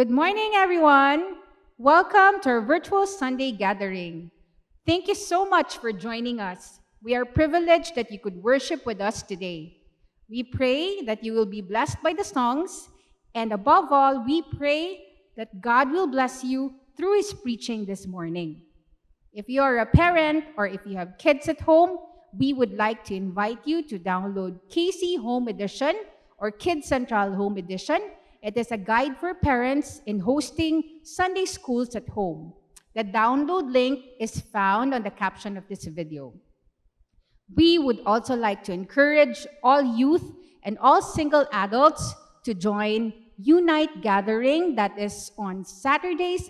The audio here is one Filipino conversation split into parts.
Good morning, everyone. Welcome to our virtual Sunday gathering. Thank you so much for joining us. We are privileged that you could worship with us today. We pray that you will be blessed by the songs, and above all, we pray that God will bless you through His preaching this morning. If you are a parent or if you have kids at home, we would like to invite you to download KC Home Edition or Kids Central Home Edition. It is a guide for parents in hosting Sunday schools at home. The download link is found on the caption of this video. We would also like to encourage all youth and all single adults to join Unite Gathering that is on Thursdays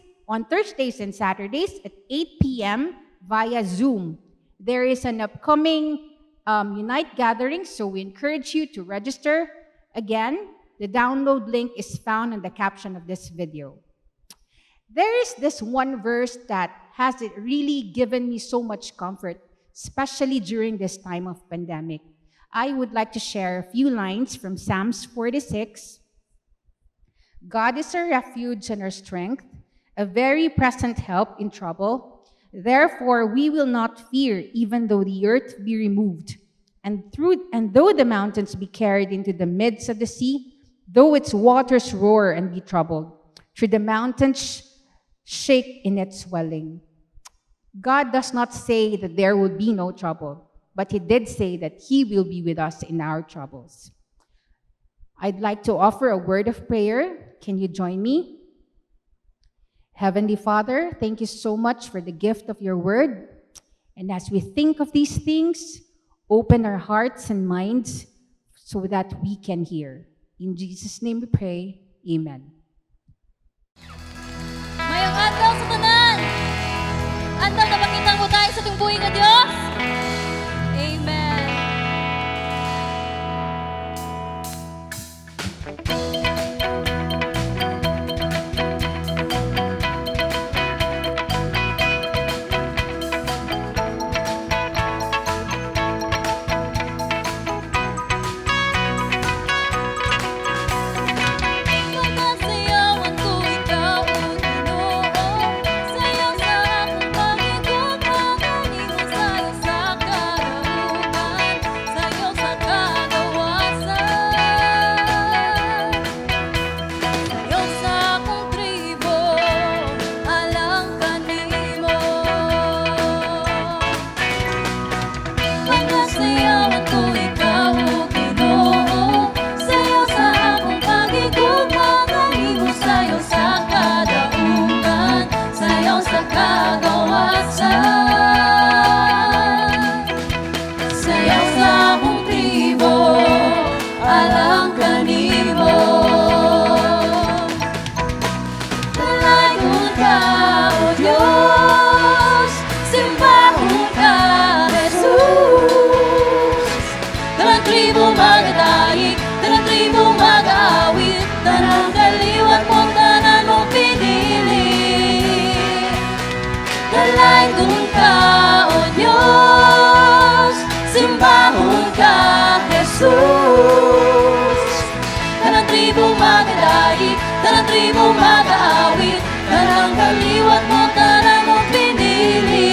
and Saturdays at 8 p.m. via Zoom. There is an upcoming Unite Gathering, so we encourage you to register. Again, the download link is found in the caption of this video. There is this one verse that has really given me so much comfort, especially during this time of pandemic. I would like to share a few lines from Psalms 46. God is our refuge and our strength, a very present help in trouble. Therefore, we will not fear, even though the earth be removed, and though the mountains be carried into the midst of the sea, though its waters roar and be troubled, through the mountains shake in its swelling. God does not say that there will be no trouble, but He did say that He will be with us in our troubles. I'd like to offer a word of prayer. Can you join me? Heavenly Father, thank you so much for the gift of your word. And as we think of these things, open our hearts and minds so that we can hear. In Jesus' name we pray, Amen. Mayang adlaw sa tanan. Andam na makita mo tayo sa tumbuhi nga Dios. Amen. Pagkasayawan ko ikaw, O Ginoo. Sayaw sa akong pag-ikot, makanimo sayo sa karaugan, sayo sa kagawasan. Sayaw sa akong tribo, alang kanimo. Pagkasayawan ko ikaw, O Ginoo. Sayaw sa akong pag-ikot, makanimo sayo sa kadaugan, sayaw sa kagawasan. Sayaw sa akong tribo, alang kanimo. Dalagon ka, O Diyos, simbahon ka, Jesus. Tanang tribo magadaig, tanang tribo mag-aawit, tanang kaliwat mo, tanan mo pinili. Dalagon ka, O Diyos, simbahon ka, Jesus. Tanang tribo magadaig, tanang tribo mag-aawit, tanang kaliwat mo, tanan mo pinili.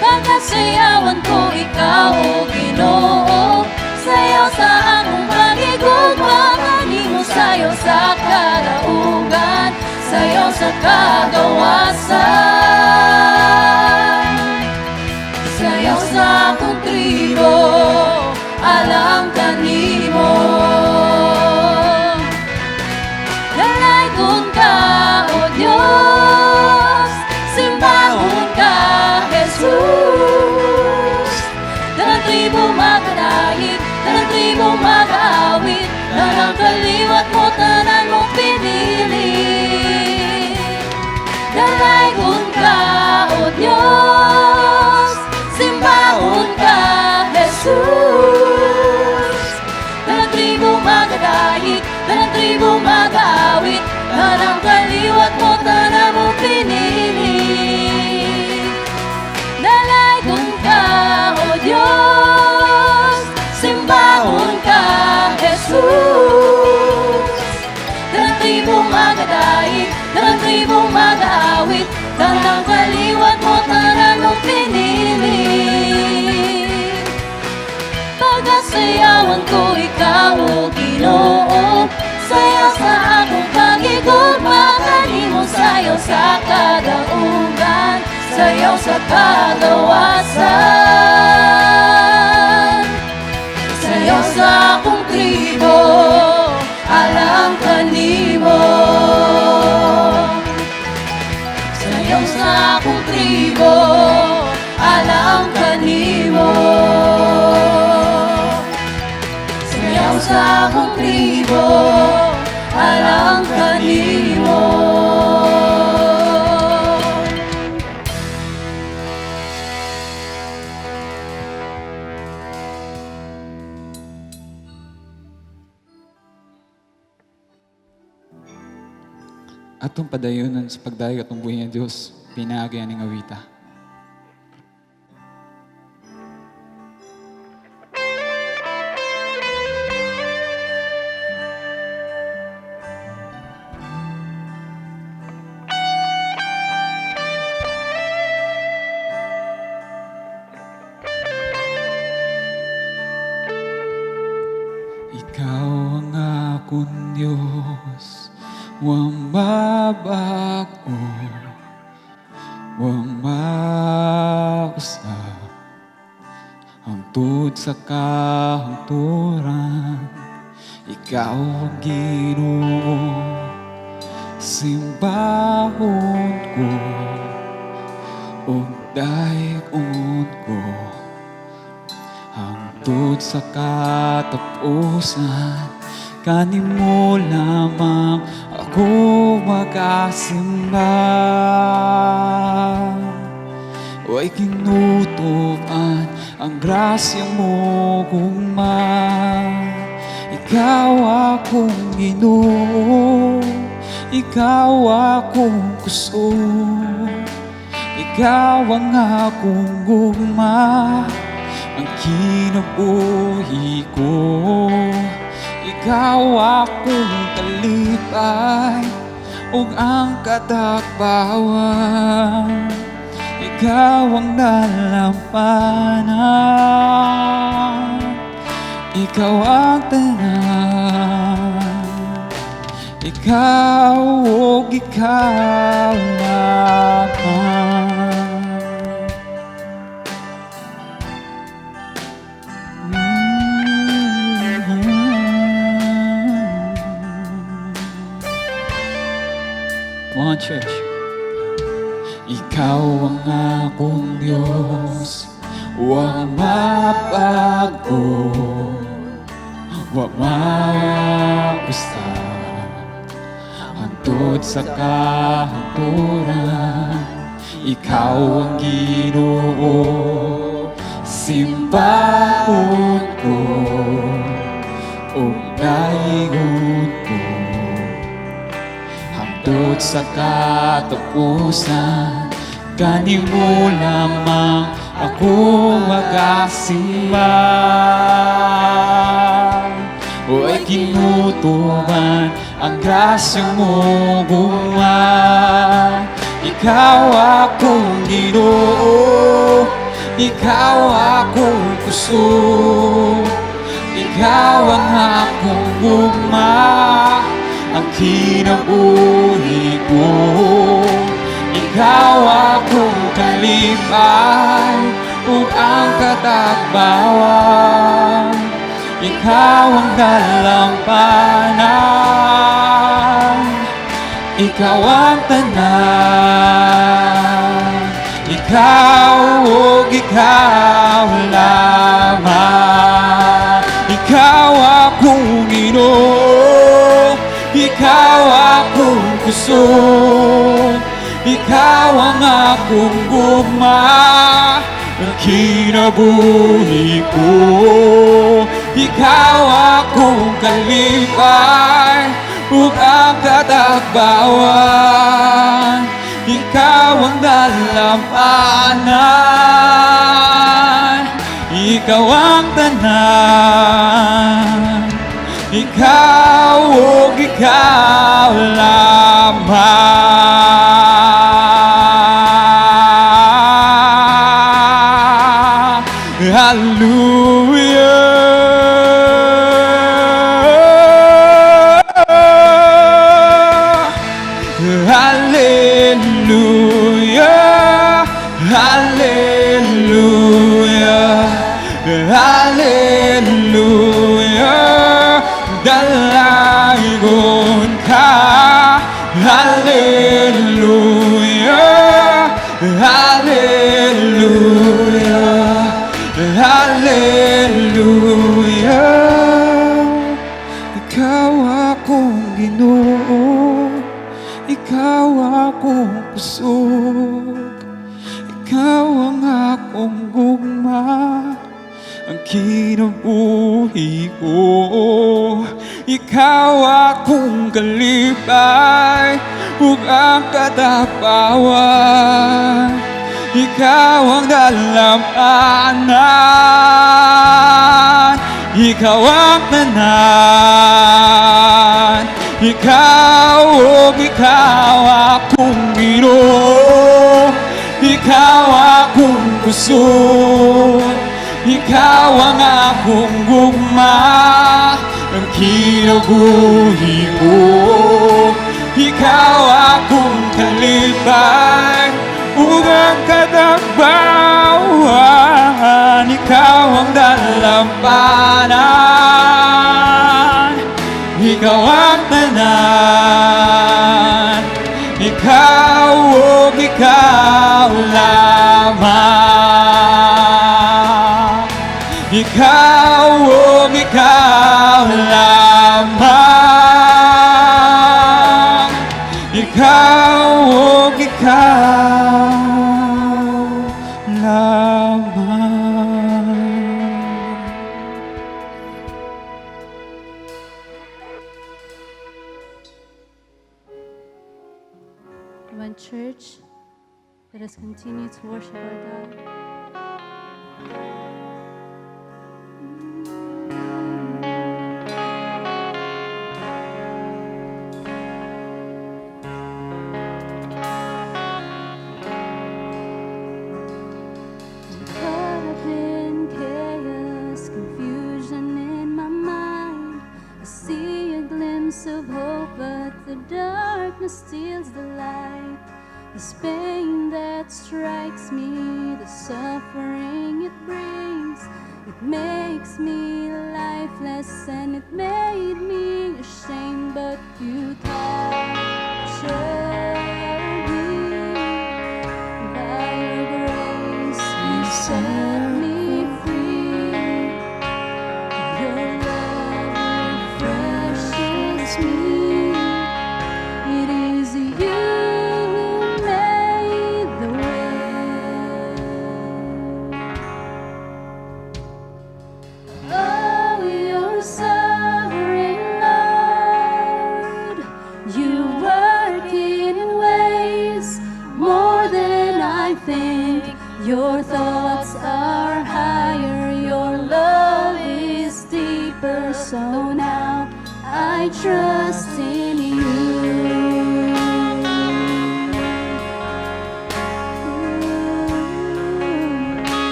Pagkasayawan ko ikaw, O Ginoo. Sayaw sa akong pag-ikot, makanimo sayo sa karaugan, sayaw sa kagawasan. Sayaw sa akong tribo, alam kanimo. Dalagon ka, O Diyos, simbahon ka, Jesus. Tanang tribo magadaig, tanang tribo mag-aawit, tanang kaliwat mo, tanan mo pinili. Dalagon ka, O Diyos, simbahon ka, Jesus. Tanang tribo magadaig, tanang tribo mag-aawit, tanang kaliwat mo, tanan mo pinili. Dalagon ka, O Diyos, simbahon ka, Jesus. sayaw sa kagawasan. Sayaw sa akong tribo, alam kanimo. Sayaw sa akong tribo, alam kanimo. Sayaw sa akong tribo, alam kanimo. Atong padayonon sa pagdayo atong buhay nga Diyos, pinaagyan ng awita. Ikaw ang akong Diyos, wang mabago, wang mausa, hangtod sa kahangturan. Ikaw ang Ginoo, simbahon ko, ug daig-on ko, hangtod sa katapusan. Kanimo lamang ako magasimba. Huwag kinutupan ang grasya mo gugma. Ikaw akong Ginoo, ikaw akong gusto, ikaw ang akong gugma, ang kinabuhi ko. Ikaw akong kalipay, ug ang katakbawan. Ikaw ang nalampanan, ikaw ang tanan. Ikaw ug ikaw lamang. One church. Ikaw ang akong Diyos, wang mabago, wang mausta, hangtod sa kahangturan. Ikaw ang Ginoo, simbahon ko, ug daig-on ko, hangtod sa katapusan. Kanimo lamang ako magasimba. Huwag kinutuban ang grasya mo gugma. Ikaw akong Ginoo, ikaw akong gusto, ikaw ang akong gugma, ang kinabuhi ko. Ikaw akong kalipay, ug ang katakbawan. Ikaw ang dalampanan, ikaw ang tanan. Ikaw ug ikaw lamang. Ikaw akong Ginoo, ikaw akong gusto, ikaw ang akong gugma, ang kinabuhi ko. Ikaw akong kalipay, ug ang katakbawan. Ikaw ang dalampanan, ikaw ang tanan. Ikaw ug ikaw lamang. Hallelujah, hallelujah, kinabuhi ko. Ikaw akong kalipay ug ang katapawan. Ikaw ang dalampanan, ikaw ang tanan. Ikaw, ikaw akong Ginoo, ikaw akong puso, ikaw ang akong gugma, ang kinabuhi ko. Ikaw akong kalipay ug ang katabawan. Ikaw ang dalampanan, ikaw ang tanan. Ikaw, ikaw lamang. Ikaw, ikaw lamang. Ikaw, ikaw lamang. One church, let us continue to worship our God. Caught up in chaos, confusion in my mind. I see a glimpse of hope, but the darkness steals the light. This pain that strikes me, the suffering it brings, it makes me lifeless and it made me ashamed. But you captured me by your grace, you set me free. Your love refreshes me. It is you who made the way. Oh, you're sovereign, Lord. You work in ways more than I think. Your thoughts are higher, your love is deeper. So now I trust in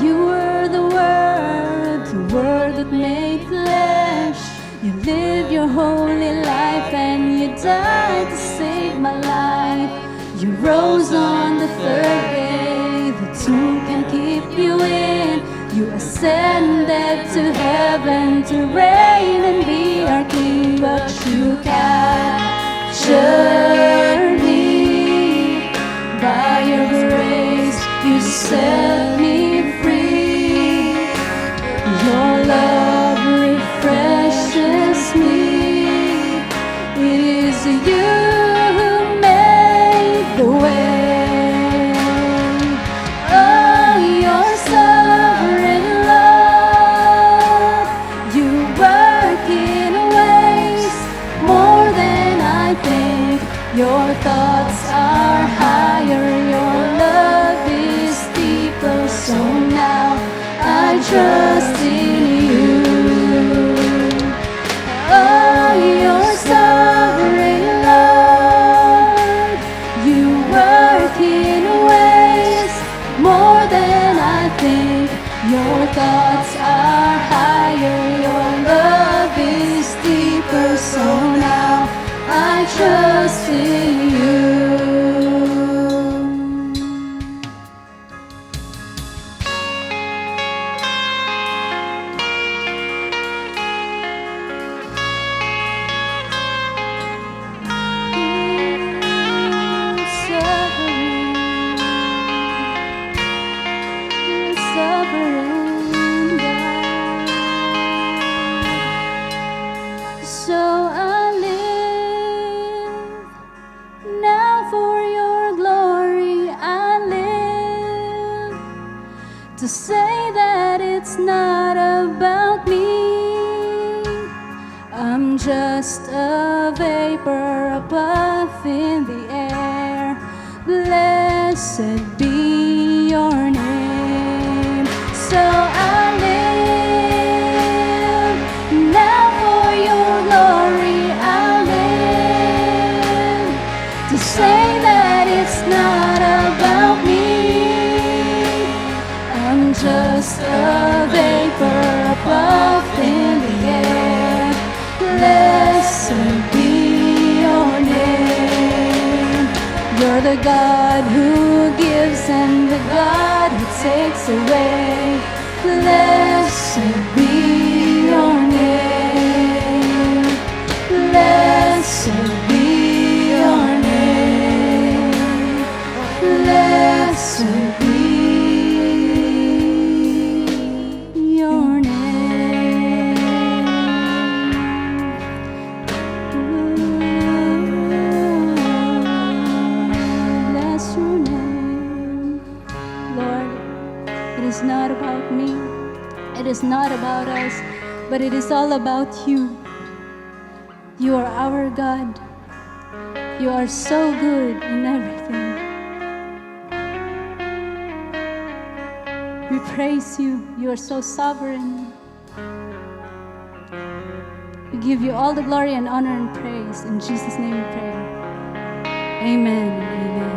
You were the Word that made flesh. You lived your holy life and you died to save my life. You rose on the third day, the tomb can keep you in. You ascended to heaven to reign and be our King. But you captured me by your grace, you set me free. Your love refreshes me. It is you who made the way. Oh, you're sovereign, Lord. You work in ways more than I think. Your thoughts are higher, your love is deeper. So now I trust in you. Oh, you're sovereign, Lord. You work in ways more than I think. Your thoughts are higher, your love is deeper. So now I trust in you. So I live to say that it's not about me. I'm just a vapor, a puff in the air. Blessed be your name. So I live now for your glory. I live to say that it's not about me. I'm just a vapor, a puff in the air. Blessed be your name. You're the God who gives and the God who takes away. Blessed be your name. Blessed be your name. Blessed be your name. Bless your name. Lord, it is not about me, it is not about us, but it is all about you. You are our God. You are so good in everything. We praise you. You are so sovereign. We give you all the glory and honor and praise. In Jesus' name we pray. Amen and amen.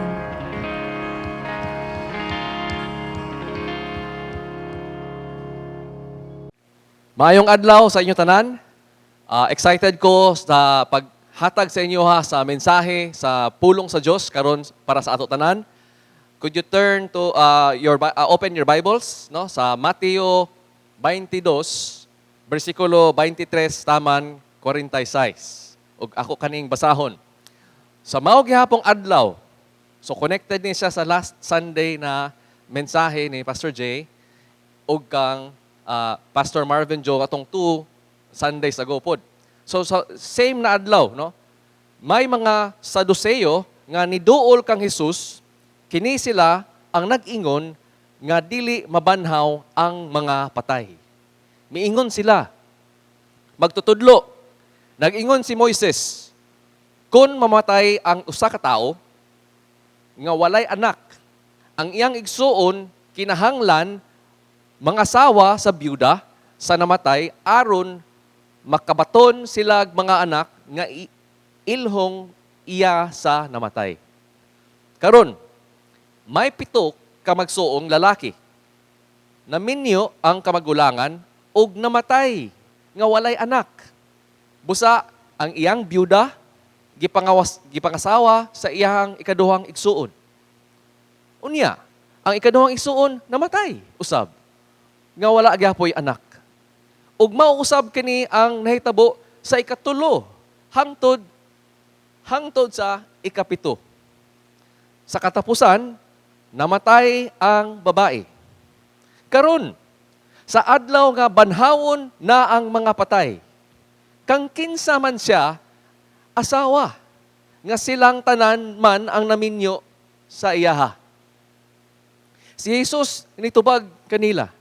Maayong adlaw sa inyo tanan. Excited ko sa paghatag sa inyo sa mensahe sa pulong sa Dios karon para sa ato tanan. Could you turn to open your Bibles no sa Mateo 22 bersikulo 23 taman 46. Ug ako kaning basahon. Sa mao gihapong adlaw. So connected ni siya sa last Sunday na mensahe ni Pastor Jay ug kang Pastor Marvin Joe atong 2 Sundays ago pod. So same na adlaw no. May mga Saduceo nga niduol kang Hesus. Kini sila ang nag-ingon nga dili mabanhaw ang mga patay. Miingon sila. Magtutudlo. Nag-ingon si Moises, kung mamatay ang usa ka tawo nga walay anak, ang iyang igsuon kinahanglan mga sawa sa byuda sa namatay aron makabaton sila mga anak nga ilhong iya sa namatay. Karon, may 7 ka magsuong lalaki. Naminyo ang kamagulangan ug namatay nga walay anak. Busa ang iyang byuda gipangasawa sa iyang ikaduhang igsuon. Unya, ang ikaduhang igsuon namatay usab nga wala gyapoy anak. Ug mauusab kini ang nahitabo sa ikatulo hangtod sa ikapito. Sa katapusan, namatay ang babae. Karon, sa adlaw nga banhawon na ang mga patay, kang kinsa man siya, asawa, nga silang tanan man ang naminyo sa iyaha. Si Jesus nitubag kanila,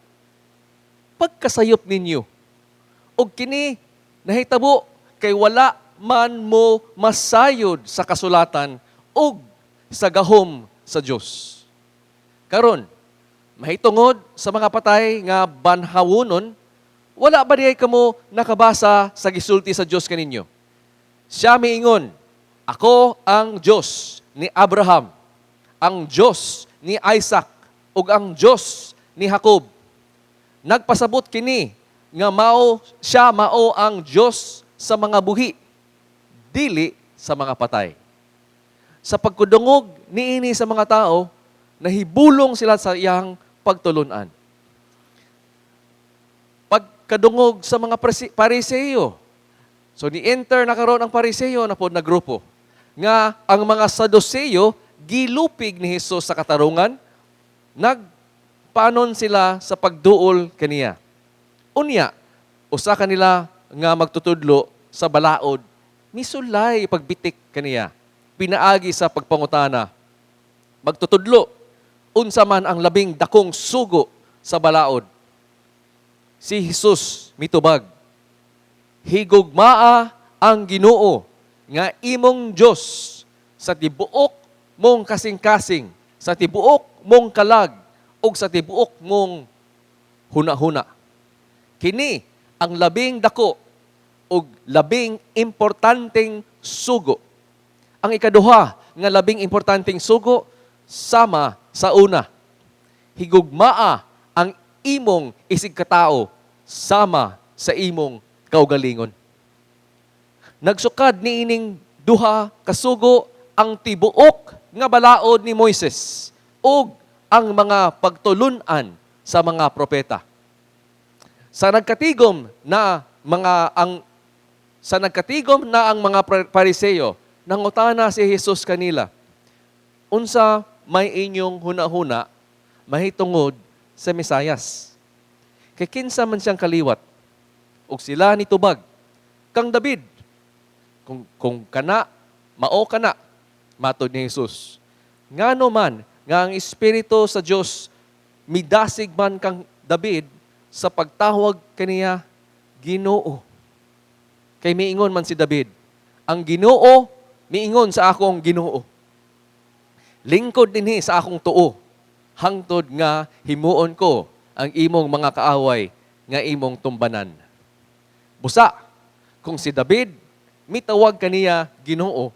pagkasayop ninyo, og kini nahitabo kay wala man mo masayod sa kasulatan og sa gahom sa Dios. Karon, mahitungod sa mga patay nga banhawonon, wala ba diay kamo nakabasa sa gisulti sa Dios kaninyo? Siya miingon, ako ang Dios ni Abraham, ang Dios ni Isaac, ug ang Dios ni Jacob. Nagpasabot kini nga siya mao ang Dios sa mga buhi, dili sa mga patay. Sa pagkudungog niini sa mga tao, nahibulong sila sa iyang pagtulunan. Pagkadungog sa mga Pariseo, so ni-enter na karon ang Pariseo na pod na grupo, nga ang mga Saduceo gilupig ni Hesus sa katarungan, nagpanon sila sa pagduol kaniya. Unya, usa kanila nga magtutudlo sa balaod, misulay pagbitik kaniya, pinaagi sa pagpangutana. Magtutudlo, unsa man ang labing dakong sugo sa balaod. Si Jesus mitubag, higugmaa ang Ginoo nga imong Dios sa tibuok mong kasing-kasing, sa tibuok mong kalag, ug sa tibuok mong huna-huna. Kini ang labing dako ug labing importanteng sugo. Ang ikaduha nga labing importanteng sugo sama sa una. Higugmaa ang imong isig katao sama sa imong kaugalingon. Nagsukad ni ining duha kasugo ang tibuok nga balaod ni Moises ug ang mga pagtulunan sa mga propeta. Sa nagkatigom na ang mga Pariseo, nangutana si Jesus kanila, unsa may inyong huna-huna mahitungod sa Mesayas. Kay kinsa man siyang kaliwat, ug sila nitubag, kang David. Kung kana, mao kana, matod ni Jesus. Ngano man, nga ang Espiritu sa Diyos, midasig man kang David, sa pagtawag kaniya, Ginoo. Kay miingon man si David, ang Ginoo, miingon sa akong Ginoo. Lingkod dinhi sa akong tuo, hangtod nga himuon ko ang imong mga kaaway nga imong tumbanan. Busa, kung si David, mitawag kaniya Ginoo,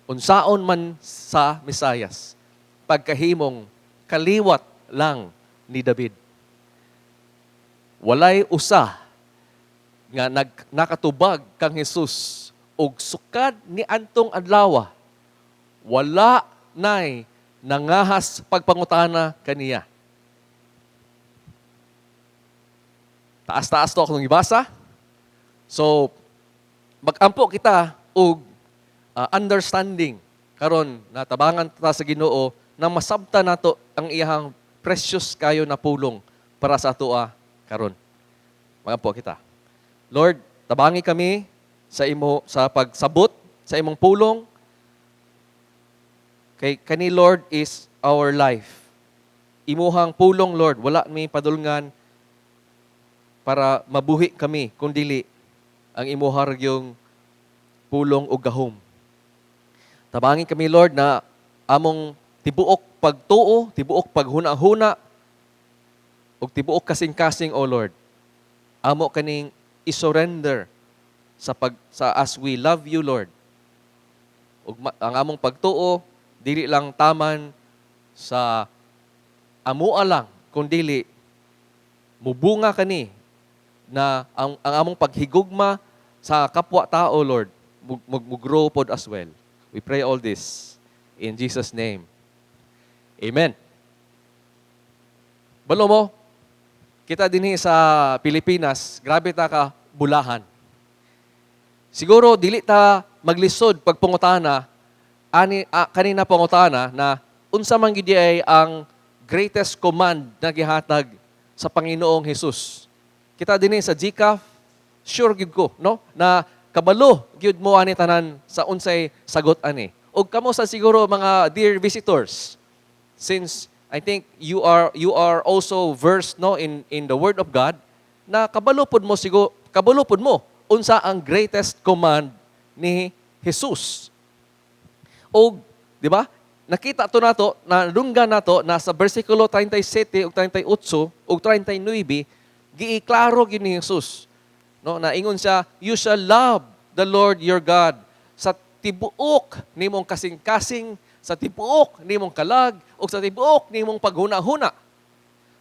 unsaon man sa Mesayas, pagkahimong kaliwat lang ni David. Walay usa nga nakatubag kang Jesus ug sukad ni antong adlaw, wala nay nangahas pagpangutana kaniya. Taas-taas to akong ibasa. So, magampo kita og understanding karon natabangan ta sa Ginoo na masabta nato ang iyang precious kayo na pulong para sa atoa karon. Magampo kita. Lord, tabangi kami sa imo sa pagsabot sa imong pulong. Kay kani Lord is our life. Imuhang pulong Lord, wala mi padulngan para mabuhi kami kundili ang imuhar yung pulong ug gahom. Tabangin kami Lord na among tibuok pagtuo, tibuok paghuna-huna ug tibuok kasing-kasing o Lord. Amo kaning i-surrender sa as we love you Lord. Ug ang among pagtuo dili lang taman sa amoa lang kundi mubunga kani na ang among paghigugma sa kapwa-tao, Lord, mag-grow pod as well. We pray all this in Jesus' name. Amen. Balo mo, kita dinhi sa Pilipinas, grabe ta ka bulahan. Siguro, dili ta maglisod pagpungutana, kanina pangutana na unsa man gid ay ang greatest command na gihatag sa Panginoong Hesus. Kita dinhi sa GCAF, sure gyud ko, no? Na kabalo gyud mo ani tanan sa unsay sagot ani. Og kamo sa siguro mga dear visitors, since I think you are also versed no in the word of God, na kabalo pod mo unsa ang greatest command ni Jesus. Og di ba? Nakita to nato na dunggan nato na sa bersikulo 37 ug 38 ug 39 giiklaro gyud ni Jesus. No, na ingon siya, you shall love the Lord your God sa tibuok nimong kasing-kasing, sa tibuok nimong kalag, o sa tibuok nimong paghuna-huna.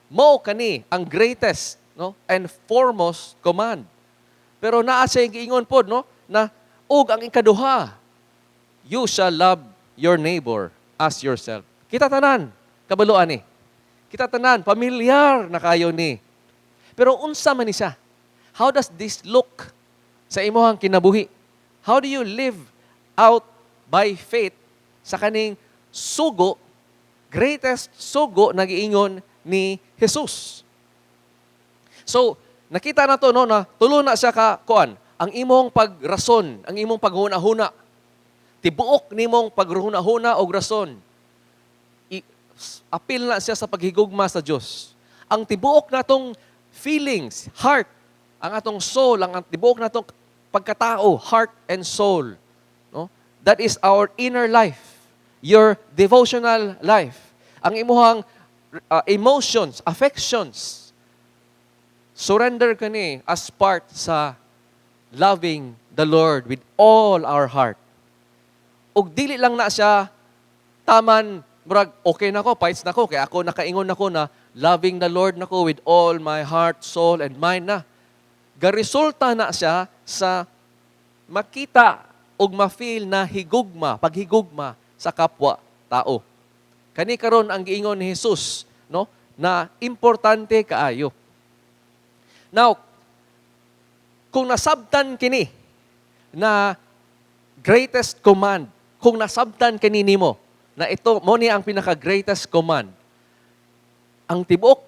Mao kani ang greatest, no, and foremost command. Pero naa siya giingon pod, no, na ug ang ikaduha, you shall love your neighbor as yourself. Kita tanan, kabaluan ni. Kita tanan, pamilyar na kayo ni. Pero unsa man ni siya? How does this look sa imuhang kinabuhi? How do you live out by faith sa kaning sugo, greatest sugo na giingon ni Jesus? So, nakita na to no, na tulo na siya ka kuan, ang imong pagrason, ang imong paghuna-huna. Tibuok nimong paghuna-huna og rason. Apil na siya sa paghigugma sa Dios. ang tibuok natong feelings, heart, ang atong soul, ang tibuok natong pagkatao, heart and soul. No? That is our inner life, your devotional life. Ang imuhang emotions, affections, surrender ka ni as part sa loving the Lord with all our heart. Ug dili lang na siya taman, murag, okay na ko, fights na ko, kaya ako nakaingon ako na loving the Lord na ko with all my heart, soul, and mind na. Garesulta na siya sa makita ug ma-feel na higugma, paghigugma sa kapwa tao. Kani karon ang giingon ni Jesus, no, na importante kaayo. Now, kung nasabtan kini na greatest command, kung nasabtan kini nimo na ito mo ni ang pinaka-greatest command, ang tibuok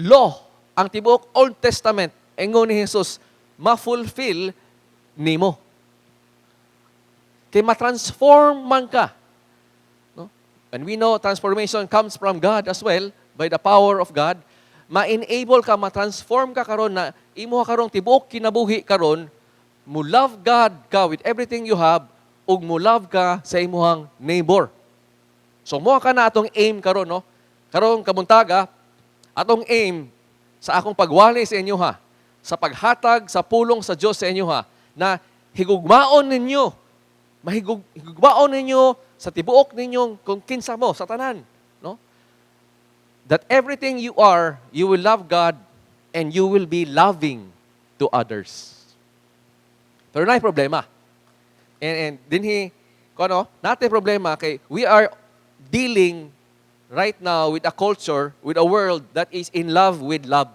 law, ang tibuok Old Testament, ingon ni Jesus, ma-fulfill nimo. Kaya ma-transform man ka. No? And we know transformation comes from God as well, by the power of God. Ma-enable ka, ma-transform ka karon na imo karong tibuok kinabuhi karon, mo love God ka with everything you have, ug mo love ka sa imuhang neighbor. So mo ka na atong aim karon, no? Karon kabuntaga, atong aim sa akong pagwali sa inyo ha, sa paghatag sa pulong sa Dios sa inyo ha, na higugmaon ninyo, higugmaon ninyo sa tibuok ninyong kung kinsa mo sa tanan, no? That everything you are, you will love God and you will be loving to others. Pero na problema. And dinhi ko ano, natin problema kay we are dealing right now with a culture, with a world that is in love with love.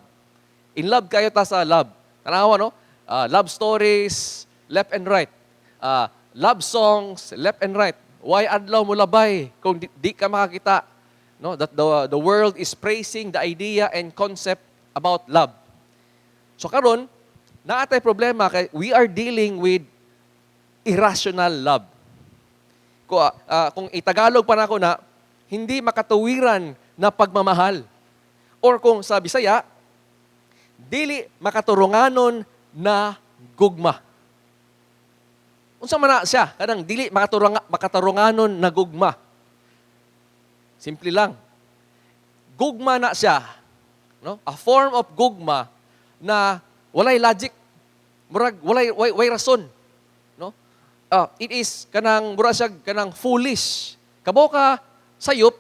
In love kayo ta sa love. Tanawa, no? Love stories, left and right. Love songs, left and right. Why adlaw mo labay kung di ka makakita, no? That the world is praising the idea and concept about love. So karon, naatay problema kay we are dealing with irrational love. Kung itagalog pa na ako na, hindi makatuwiran na pagmamahal. Or kung sa Bisaya, dili makaturunganon na gugma. Unsa man na siya, kanang dili makaturunganon na gugma. Simple lang. Gugma na siya, no? A form of gugma na walay logic, murag walay rason, no? It is kanang murag siya kanang foolish. Kabo ka sayop,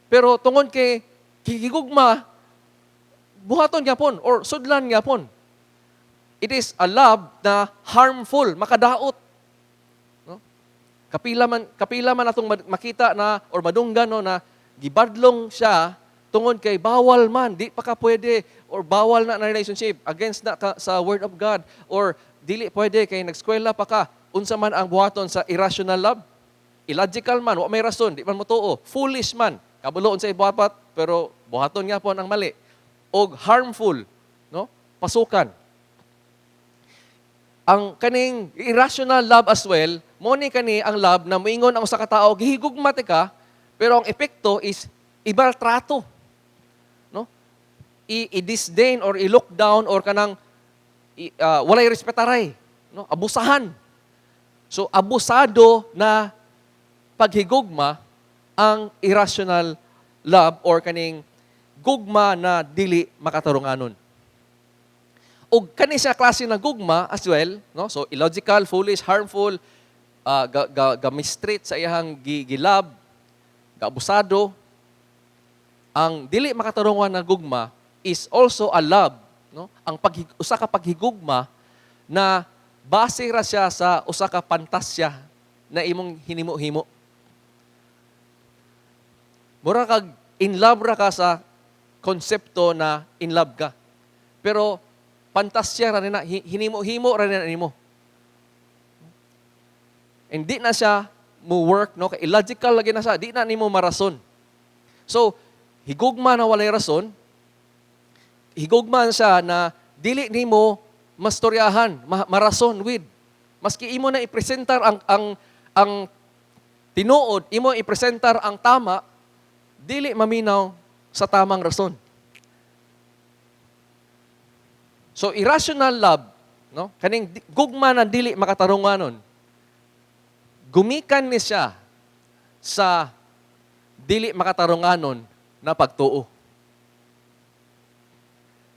pero tungod kay higugma, buhaton gyapon or sudlan gyapon. It is a love na harmful, makadaot. No? Kapila man atong makita na or madunggan no, na gibadlong siya tungod kay bawal man, di pa ka pwede or bawal na relationship against na sa word of God or dili pwede kay nagskwela pa ka. Unsa man ang buhaton sa irrational love? Illogical man, wa may rason, di man mo tuo. Foolish man, kabuloon sa ibuhapat, pero buhaton nga po ang mali. O harmful, no? Pasukan. Ang kaning irrational love as well, mo ni kani ang love na moingon ang usa ka tawo gihigugma ka, pero ang epekto is iba trato. No? I-disdain or i-look down or kanang walay respetaray, no? Abusahan. So abusado na paghigugma ang irrational love or kaning gugma na dili makatarunganon. O kani siya klase ng gugma as well, no? So illogical, foolish, harmful, ga-mistreat sa iyang gilab, ga-abusado. Ang dili makatarungan na gugma is also a love, no? Ang usa ka paghigugma na base ra siya sa usa ka pantasya na imong hinimo-himo. Mura kag in love ra ka sa konsepto na in love ka. Pero pantasya ra na hinimo-himo ra na nimo. Hindi na siya mo work, no? Illogical lagi na siya, di na nimo marason. So, higugma na walay rason, higugma siya na dili nimo mastoryahan, marason with. Maski imo na ipresentar ang tinuod, imo ipresentar ang tama, dili maminaw sa tamang rason. So irrational love, no? Kaning gugma na dili makatarunganon. Gumikan ni siya sa dili makatarunganon na pagtuo.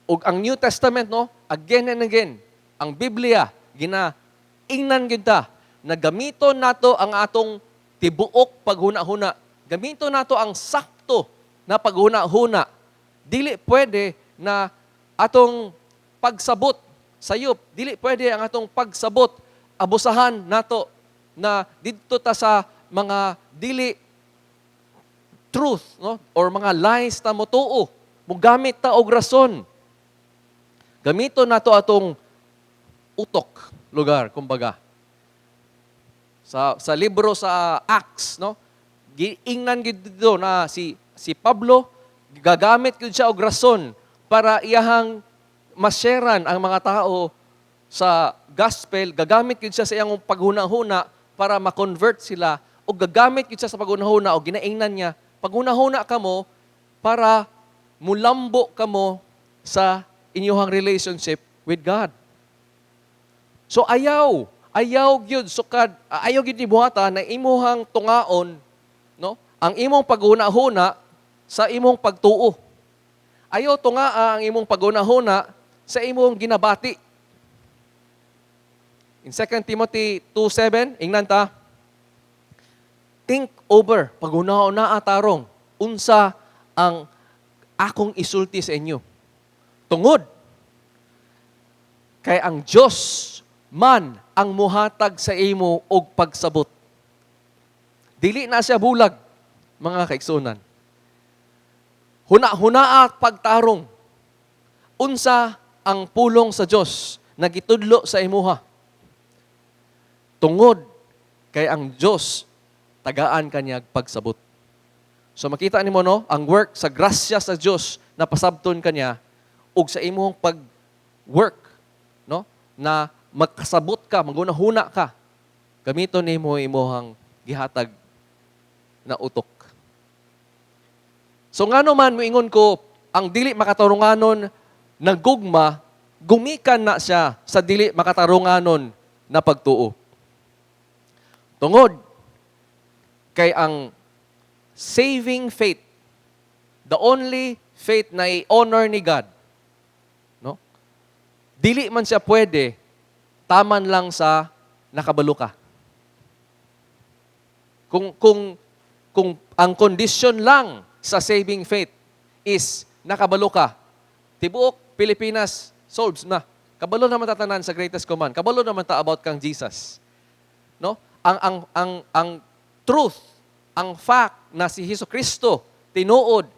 Ug ang New Testament, no, again and again, ang Biblia ginaingnan gyud ta na gamiton nato ang atong tibuok paghuna-huna. Gamiton nato ang sakto na paghuna-huna. Dili pwede na atong pagsabot sayop, dili pwede ang atong pagsabot abusahan nato na didto ta sa mga dili truth, no, or mga lies ta motuo. Mugamit ta og rason. Gamiton nato atong utok lugar, kumbaga. Sa libro sa Acts, no, giingnan gid dito na si Pablo gagamit gid siya og rason para iyahang masyaran ang mga tao sa gospel, gagamit yun siya sa iyang paghuna-huna para ma-convert sila, o gagamit yun siya sa paghuna-huna, o ginaingnan niya, paghuna-huna ka mo para mulambo ka mo sa inyong relationship with God. So ayaw yun, sukad, ayaw yun ibuhata na imuhang tungaon, no, ang imong paghuna-huna sa imong pagtuo. Ayaw tungaa ang imong paghuna-huna sa imong ginabati. In 2 Timothy 2:7, ingnan ta, think over, paghunahon na atarong, unsa ang akong isulti sa inyo. Tungod, kay ang Diyos man ang muhatag sa imo og pagsabot. Dili na siya bulag, mga kaigsunan. Huna-hunaa pagtarong, unsa ang pulong sa Diyos na gitudlo sa imuha. Tungod kay ang Diyos tagaan kanyag pagsabot. So makita nimo, no, ang work sa grasya sa Diyos na pasabton kanya ug sa imong pag-work, no, na magkasabot ka, magunahuna ka. Gamiton nimo imong gihatag na utok. So ngano man moingon ko ang dili makatarunganon nagugma, gumikan na siya sa dili makatarunganon na pagtuo. Tungod kay ang saving faith, the only faith na i-honor ni God, no? Dili man siya pwede taman lang sa nakabalo ka. Kung ang condition lang sa saving faith is nakabalo ka, tibuok Pilipinas, solves na. Kabalo naman tatanan sa greatest command. Kabalo naman ta about kang Jesus. No? Ang truth, ang fact na si Jesucristo tinuod,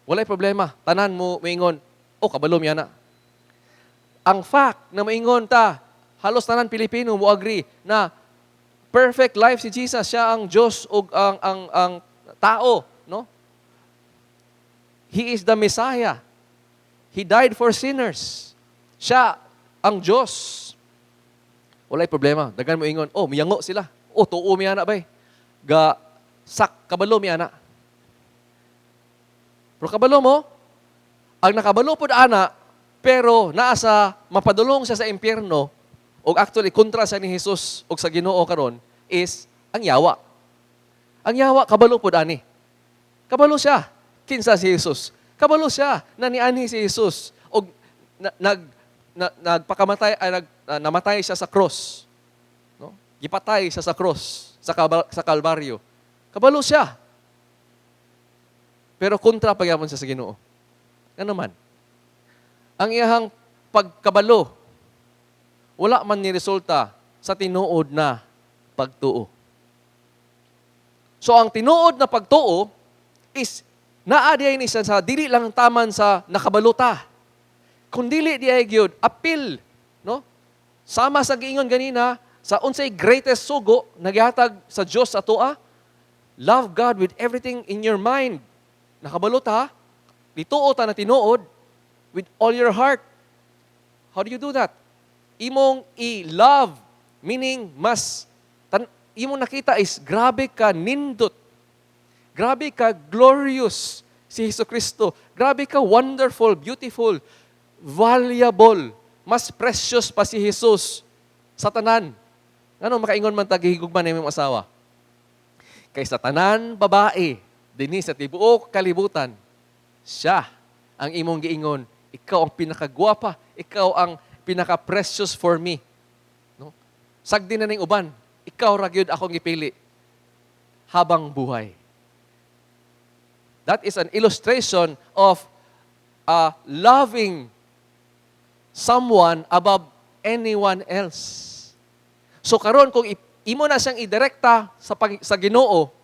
walay problema. Tanan mo maingon, oh, kabalo miya na. Ang fact na maingon ta, halos tanan Pilipino mo agree na perfect life si Jesus, siya ang Diyos ug ang tao, no? He is the Messiah. He died for sinners. Siya ang Diyos. Walay problema. Dagan mo ingon, oh, miyango sila. Oh, tuo miya na bay. Ga sak kabalo miya na. Pero kabalo mo, ang nakabalo pod ana, pero naa sa mapadulong siya sa impyerno, o actually kontra sa ni Jesus o sa Ginoo karon is ang yawa. Ang yawa kabalo pod ani. Kabalo siya. Kinsa si Jesus? Kabalo siya na nianhi si Jesus o nagpakamatay namatay siya sa cross. No? Gipatay siya sa cross sa Kalbaryo. Kabalo siya. Pero kontra pagyapon siya sa Ginoo. Ano man? Ang iyahang pagkabalo wala man ni resulta sa tinuod na pagtuo. So ang tinuod na pagtuo is naadiay ni sa dili lang taman sa nakabaluta. Kung dili di ay gyud apil, no? Sama sa giingon ganina sa unsay greatest sugo naghatag sa Dios atoa, love God with everything in your mind. Nakabaluta, dituo ta na tinuod with all your heart. How do you do that? Imong i-love, meaning mas imong nakita is grabe ka nindot. Grabe ka glorious si Jesucristo. Grabe ka wonderful, beautiful, valuable mas precious pa si Jesus sa tanan. Ano makaingon man tagihigugman na imong asawa? Kay sa tanan babae, dinhi sa tibuok kalibutan, siya ang imong giingon, ikaw ang pinakagwapa, ikaw ang pinaka-precious for me. No? Sagdi na ning uban, ikaw ra gyud akong gipili habang buhay. That is an illustration of loving someone above anyone else. So karon kung imo na siyang idirekta sa Ginoo,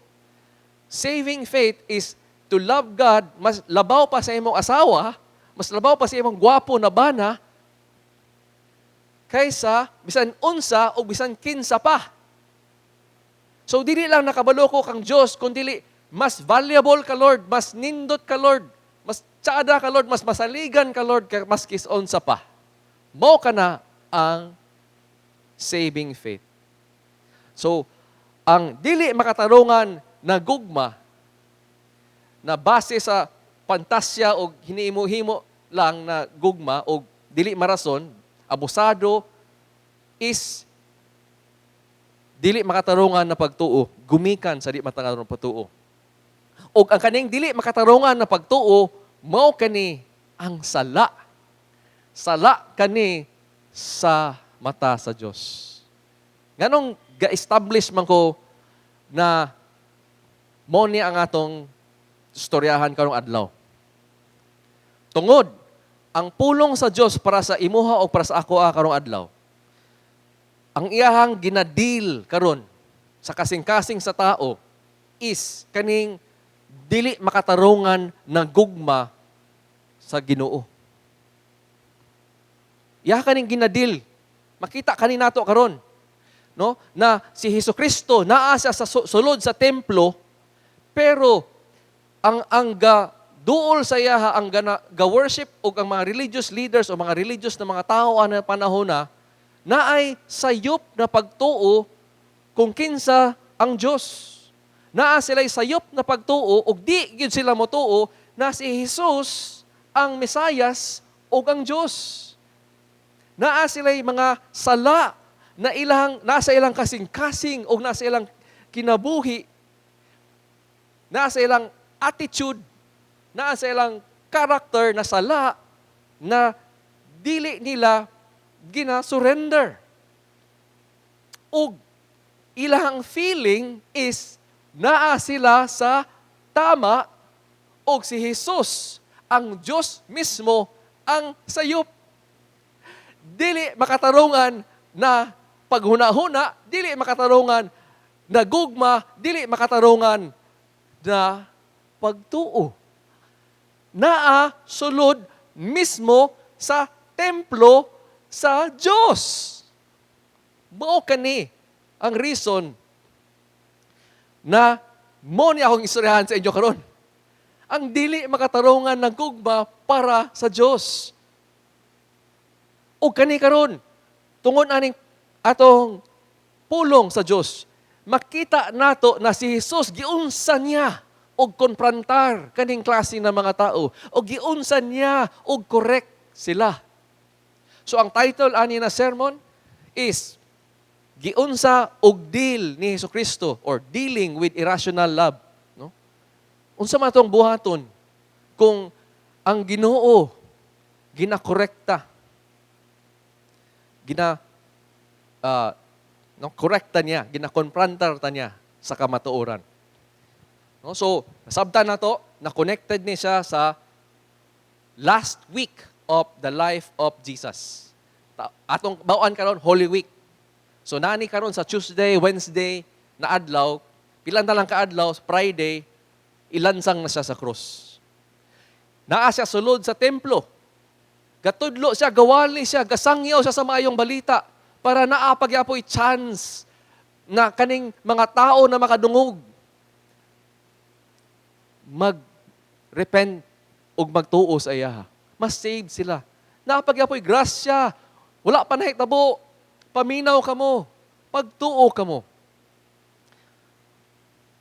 saving faith is to love God, mas labaw pa sa imong asawa, mas labaw pa sa imong gwapo na bana, kaysa bisan unsa o bisan kinsa pa. So dili lang nakabalo ko kang Dios, kundi mas valuable ka Lord, mas nindot ka Lord, mas tsada ka Lord, mas masaligan ka Lord, mas kison sa pa. Mao ka na ang saving faith. So, ang dili makatarungan na gugma na base sa pantasya o hinihimo-himo lang na gugma o dili marason, abusado, is dili makatarungan na pagtuo, gumikan sa dili makatarungan na pagtuo. O ang kaning dili makatarungan na pagtuo, mao kani ang sala. Sala kani sa mata sa Diyos. Nganong ga-establish man ko na mo ni ang atong istoryahan karong adlaw. Tungod, ang pulong sa Diyos para sa imuha o para sa ako karong adlaw, ang iyahang ginadil karon sa kasing-kasing sa tao is kaning dili makatarungan ng gugma sa Ginoo. Iya kaning ginadil. Makita kanin nato karon, no? Na si Hesukristo naa siya sa sulod sa templo, pero ang duol sa iya ang ga worship ug ang mga religious leaders o mga religious na mga tao ana panahon na ay sayop na pagtuo kung kinsa ang Dios. Naa sila'y sayop na pagtuo ug di gyud sila motuo na si Jesus ang Mesayas ug ang Dios. Naa sila'y mga sala na nasa ilang kasing-kasing o nasa ilang kinabuhi, nasa ilang attitude, nasa ilang character na sala na dili nila gina-surrender. O ilang feeling is naa sila sa tama o si Jesus, ang Diyos mismo, ang sayop. Dili makatarungan na paghuna-huna, dili makatarungan na gugma, dili makatarungan na pagtuo. Naa sulod mismo sa templo sa Diyos. Mao kani ang reason na mo ni akong istoryahan sa inyo karon. Ang dili makatarungan ng gugma para sa Diyos. O kani karon, tungod aning atong pulong sa Diyos, makita nato na si Jesus giunsa niya og konfrontar kaning klase ng mga tao o giunsa niya og correct sila. So ang title ani na sermon is giunsa og deal ni Hesukristo or dealing with irrational love, no? Unsa man tong buhaton kung ang Ginoo ginakorekta, korekta niya, ginakonfrontar ta niya sa kamatuoran. No? So, nasabtan na to, na-connected ni siya sa last week of the life of Jesus. Atong bawaan karon Holy Week. So, nani karon sa Tuesday, Wednesday, na adlaw, pilan na lang kaadlaw, Friday, ilansang na siya sa cross. Naa siya sulod sa templo. Gatudlo siya, gawali siya, gasangyaw siya sa maayong balita para naapagyapoy chance na kaning mga tao na makadungog mag-repent o magtuo sa iya. Mas save sila. Naapagyapoy grasya. Wala pa nahitabo. Paminaw ka mo. Pagtuo ka mo.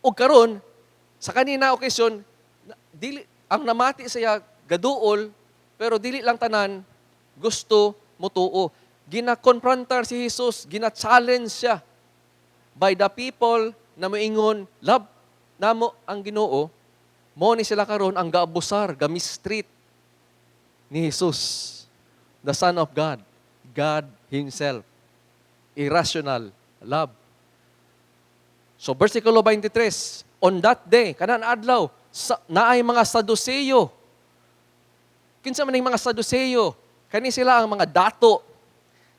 O karon sa kanina okasyon, ang namati siya gaduol, pero dili lang tanan gusto mutuo. Gina-confrontar si Jesus, gina-challenge siya by the people na moingon, love namo ang Ginoo, mo ni sila karon ang gaabusar, gamistreat ni Jesus, the Son of God, God Himself. Irrational love. So, versikulo 23, on that day, kanan adlaw, naay mga Saduceo. Kinsa man yung mga Saduceo? Kani sila ang mga dato.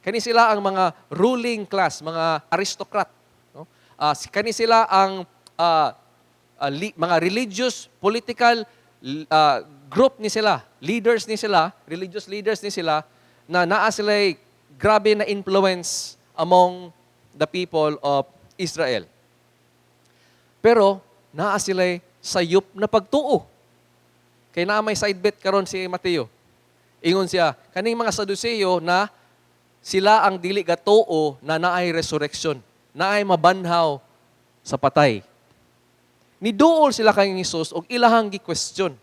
Kani sila ang mga ruling class, mga aristocrat. No? Kani sila ang mga religious, political group ni sila, leaders ni sila, religious leaders ni sila, na naa sila grabe na influence among the people of Israel. Pero, naa sila sayop na pagtuo. Kaya na may side bet karon si Mateo. Ingon siya, kaning mga Saduceo na sila ang dili gatuo na naay resurrection, naay mabanhaw sa patay. Niduol sila kay Jesus og ilahang gi-question.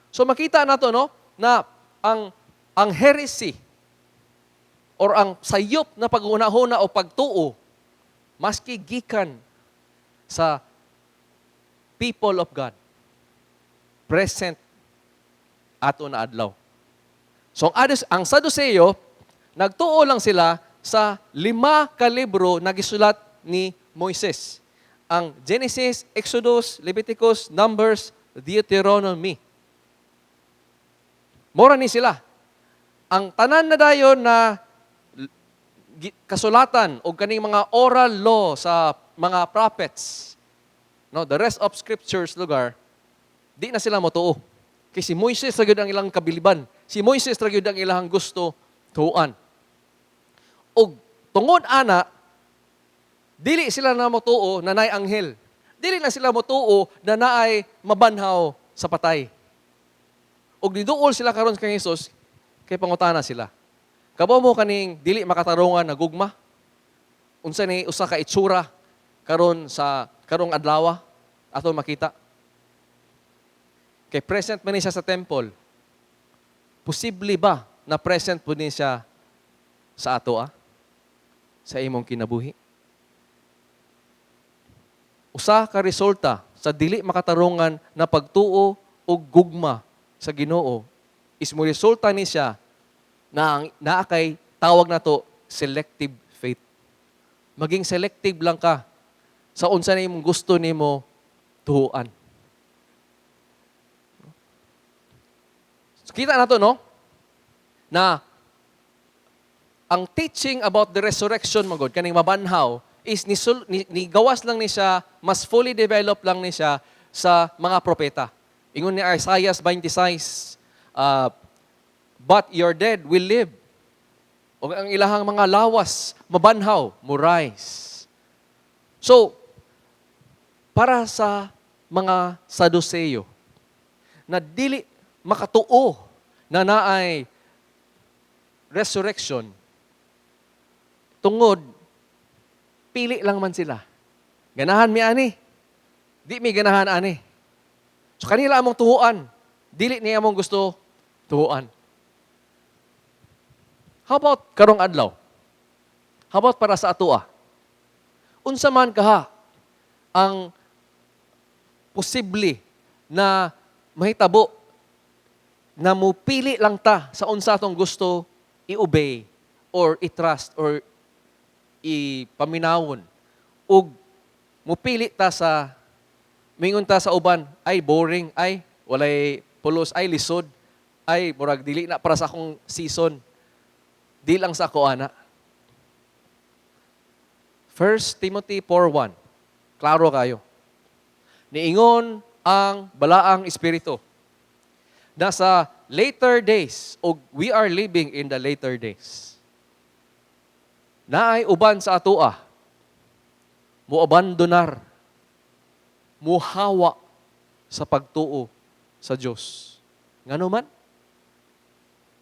So makita nato no na ang heresy or ang sayop na pag-unahuna o pagtuo maski gikan sa people of God present ato na adlaw. So ang Saduceo, nagtuo lang sila sa 5 ka libro na gisulat ni Moises. Ang Genesis, Exodus, Leviticus, Numbers, Deuteronomy. Mora ni sila. Ang tanan na dayon na kasulatan o kaning mga oral law sa mga prophets, no, the rest of scriptures lugar, di na sila motuo. Kasi si Moises ra gyud ang ilang kabiliban. Si Moises ra gyud ang ilang gusto tuuan. Og tungod ana, dili sila na motuo na naay anghel. Dili na sila motuo na naay mabanhaw sa patay. Og niduol sila karon kay Jesus kay pangutana sila. Kabo mo kaning dili makatarungan na gugma? Unsa ni usa ka itsura karon sa karong adlaw aton makita? Kay present man ni siya sa temple. Posible ba na present po din siya sa ato sa imong kinabuhi? Usa ka resulta sa dili makatarungan na pagtuo o gugma sa Ginoo is mo resulta ni siya na naa kay tawag nato selective faith. Maging selective lang ka sa unsa na imong gusto nimo tuhuan. So, kita nato no na ang teaching about the resurrection magod kaning mabanhaw is ni gawas lang ni siya, mas fully developed lang ni siya sa mga propeta. Ingon ni Isaiah 26, but your dead will live. O ang ilahang mga lawas, mabanhaw, mo rise. So, para sa mga Saduceo, na dili makatuo na naay resurrection, tungod, pili lang man sila. Ganahan mi ani. Di mi ganahan ani. So kanila among tuhuan. Dili niya among gusto tuhuan. How about karong adlaw? How about para sa atoa? Unsa man kaha ang posible na mahitabo na mupili lang ta sa unsa atong gusto i-obey or i-trust or ipaminawon ug mupili ta sa mingon ta sa uban ay boring, ay walay pulos, ay lisod, ay murag dili na para sa akong season, di lang sa ako ana. 1 Timothy 4:1 klaro kayo, niingon ang balaang espiritu na sa later days, o we are living in the later days, naay uban sa atoa, muabandonar, muhawa sa pagtuo sa Diyos. Ngano man?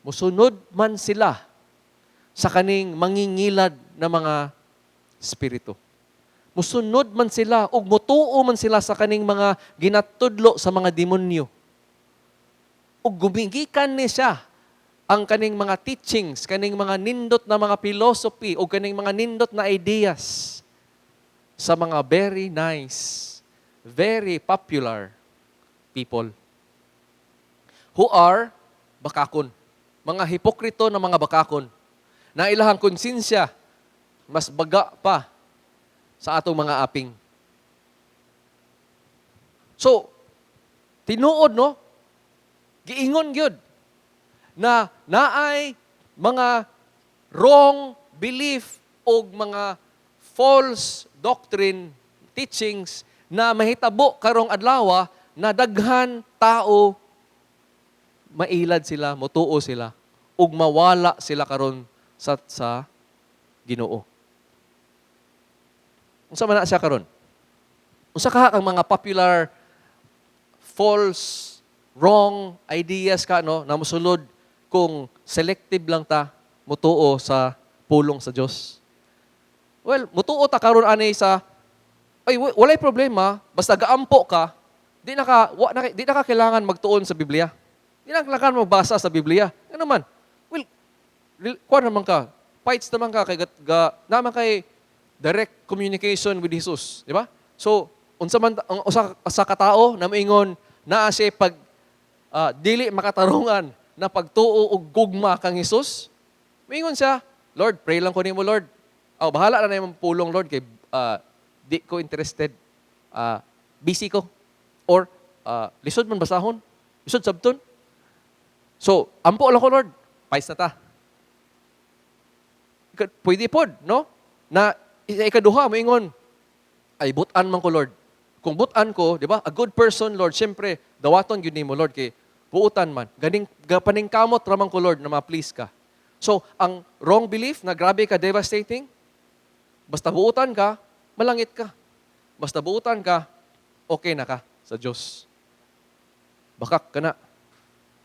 Musunod man sila sa kaning mangingilad na mga espiritu. Musunod man sila ug mutuo man sila sa kaning mga ginatudlo sa mga demonyo. Ug gumigikan ni siya ang kaning mga teachings, kaning mga nindot na mga philosophy o kaning mga nindot na ideas sa mga very nice, very popular people who are bakakon. Mga hipokrito na mga bakakon na ilahang konsensya mas baga pa sa atong mga aping. So, tinuod, no? Giingon gyud na naay mga wrong belief o mga false doctrine, teachings na mahitabo karong adlaw na daghan tao mailad sila, motuo sila, ug mawala sila karon sa Ginoo. Unsa man na siya karon? Unsa ka ang mga popular false wrong ideas ka no na mosulod kung selective lang ta mutuo sa pulong sa Dios. Well, mutuo ta karon ani sa walay problema basta gaampo ka, di na ka kailangan magtuon sa Biblia. Di na kailangan magbasa sa Biblia. Ano naman? Well, kuan naman ka, fights naman ka kay naman kay direct communication with Jesus, di ba? So, unsa man ang usa ka tawo na moingon naa siya pag dili makatarungan na pagtuo og gugma kang Hesus, moingon siya, Lord, pray lang ko nimo, Lord. Bahala na nimo pulong, Lord, kay di ko interested. Busy ko. Or lisod man basahon. Lisod sabton. So, ampo lang ko, Lord. Pais na ta. Pwede pod, no? Na ikaduha, moingon, ay butan man ko, Lord. Kung butan ko, di ba? A good person, Lord, syempre, dawaton yun nimo, Lord, kay buutan man. Paningkamot ramang ko, Lord, na ma-please ka. So, ang wrong belief na grabe ka, devastating, basta buutan ka, malangit ka. Basta buutan ka, okay na ka sa Diyos. Bakak ka na.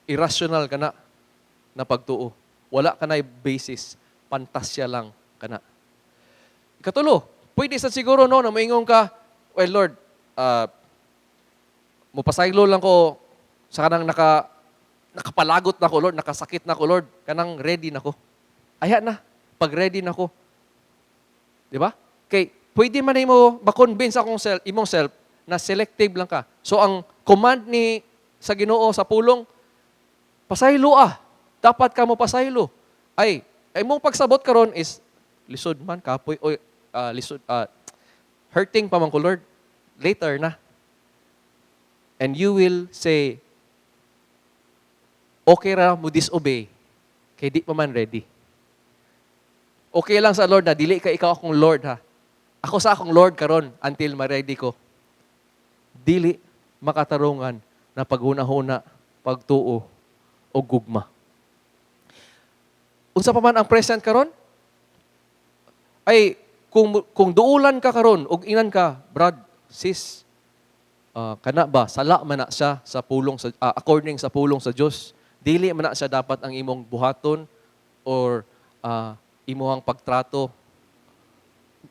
Irrational ka na pagtuo. Wala ka na basis. Pantasya lang ka na. Ikatulo, pwede sa siguro no, na maingon ka, well, Lord, mupasaylo lang ko sa kanang nakapalagot na ko, Lord, nakasakit na ko, Lord, kanang ready na ko. Aya na, pag ready na ko. Di ba? Kay, pwede man mo ma-convince imong self na selective lang ka. So, ang command sa Ginoo sa pulong, pasaylo dapat ka mo pasaylo. Ay mong pagsabot karon is lisod man kapoy o lisod hurting pa man ko, Lord. Later na. And you will say, okay ra mo disobey kay di pa man ready. Okay lang sa Lord na dili ka ikaw akong Lord ha. Ako sa akong Lord karon until ma-ready ko. Dili makatarungan na paghuna-huna, pagtuo o gugma. Unsa pa man ang present karon? Ay kung duulan ka karon og inan ka, brad, sis, kana ba sala man na siya sa pulong sa according sa pulong sa Dios. Dili man na siya dapat ang imong buhaton or imong pagtrato.